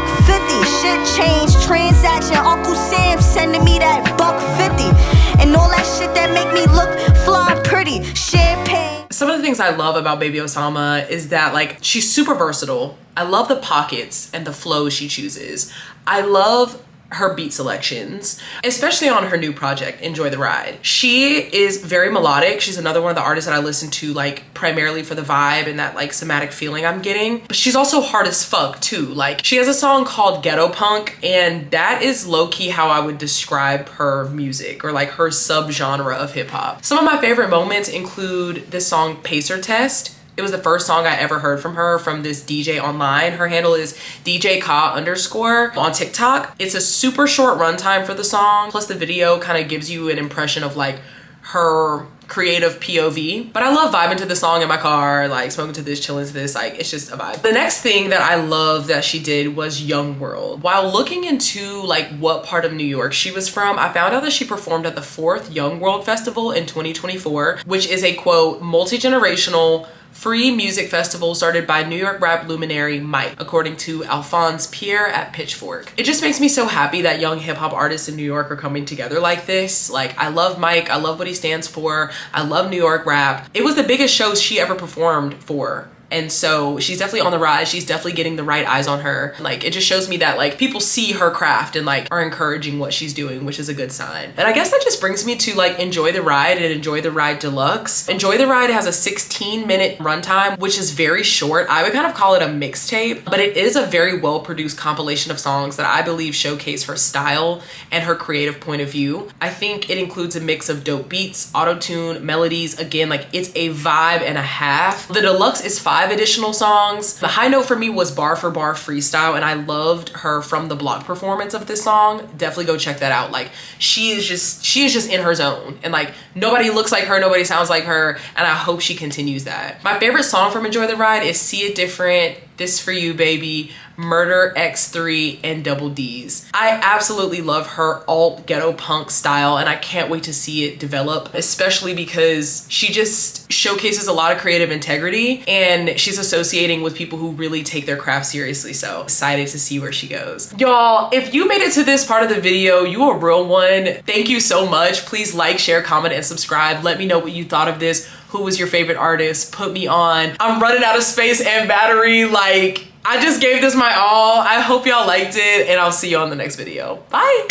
Shit changed, transaction. Uncle Sam sending me that $150. And all that shit that make me look fly and pretty. Champagne. Some of the things I love about Baby Osama is that like she's super versatile. I love the pockets and the flows she chooses. I love her beat selections, especially on her new project, Enjoy the Ride. She is very melodic. She's another one of the artists that I listen to like primarily for the vibe and that like somatic feeling I'm getting. But she's also hard as fuck too. Like she has a song called Ghetto Punk, and that is low-key how I would describe her music or like her subgenre of hip hop. Some of my favorite moments include this song Pacer Test. It was the first song I ever heard from her from this DJ online. Her handle is DJ_Ka_ on TikTok. It's a super short runtime for the song. Plus the video kind of gives you an impression of like her creative POV. But I love vibing to the song in my car, like smoking to this, chilling to this, like it's just a vibe. The next thing that I love that she did was Young World. While looking into like what part of New York she was from, I found out that she performed at the 4th Young World Festival in 2024, which is a quote, multi-generational free music festival started by New York rap luminary Mike, according to Alphonse Pierre at Pitchfork. It just makes me so happy that young hip hop artists in New York are coming together like this. Like I love Mike, I love what he stands for. I love New York rap. It was the biggest show she ever performed for. And so she's definitely on the rise. She's definitely getting the right eyes on her. Like it just shows me that like people see her craft and like are encouraging what she's doing, which is a good sign. And I guess that just brings me to like Enjoy the Ride and Enjoy the Ride Deluxe. Enjoy the Ride has a 16-minute runtime, which is very short. I would kind of call it a mixtape, but it is a very well-produced compilation of songs that I believe showcase her style and her creative point of view. I think it includes a mix of dope beats, auto-tune, melodies. Again, like it's a vibe and a half. The deluxe is 5 5 additional songs. The high note for me was bar for bar freestyle, and I loved her from the block performance of this song. Definitely go check that out. Like, she is just in her zone, and like nobody looks like her, nobody sounds like her, and I hope she continues that. My favorite song from Enjoy the Ride is See It Different, This For You Baby, Murder X3, and Double D's. I absolutely love her alt ghetto punk style, and I can't wait to see it develop, especially because she just showcases a lot of creative integrity, and she's associating with people who really take their craft seriously. So excited to see where she goes. Y'all, if you made it to this part of the video, you a real one. Thank you so much. Please like, share, comment, and subscribe. Let me know what you thought of this. Who was your favorite artist? Put me on. I'm running out of space and battery. Like, I just gave this my all. I hope y'all liked it, and I'll see you on the next video. Bye.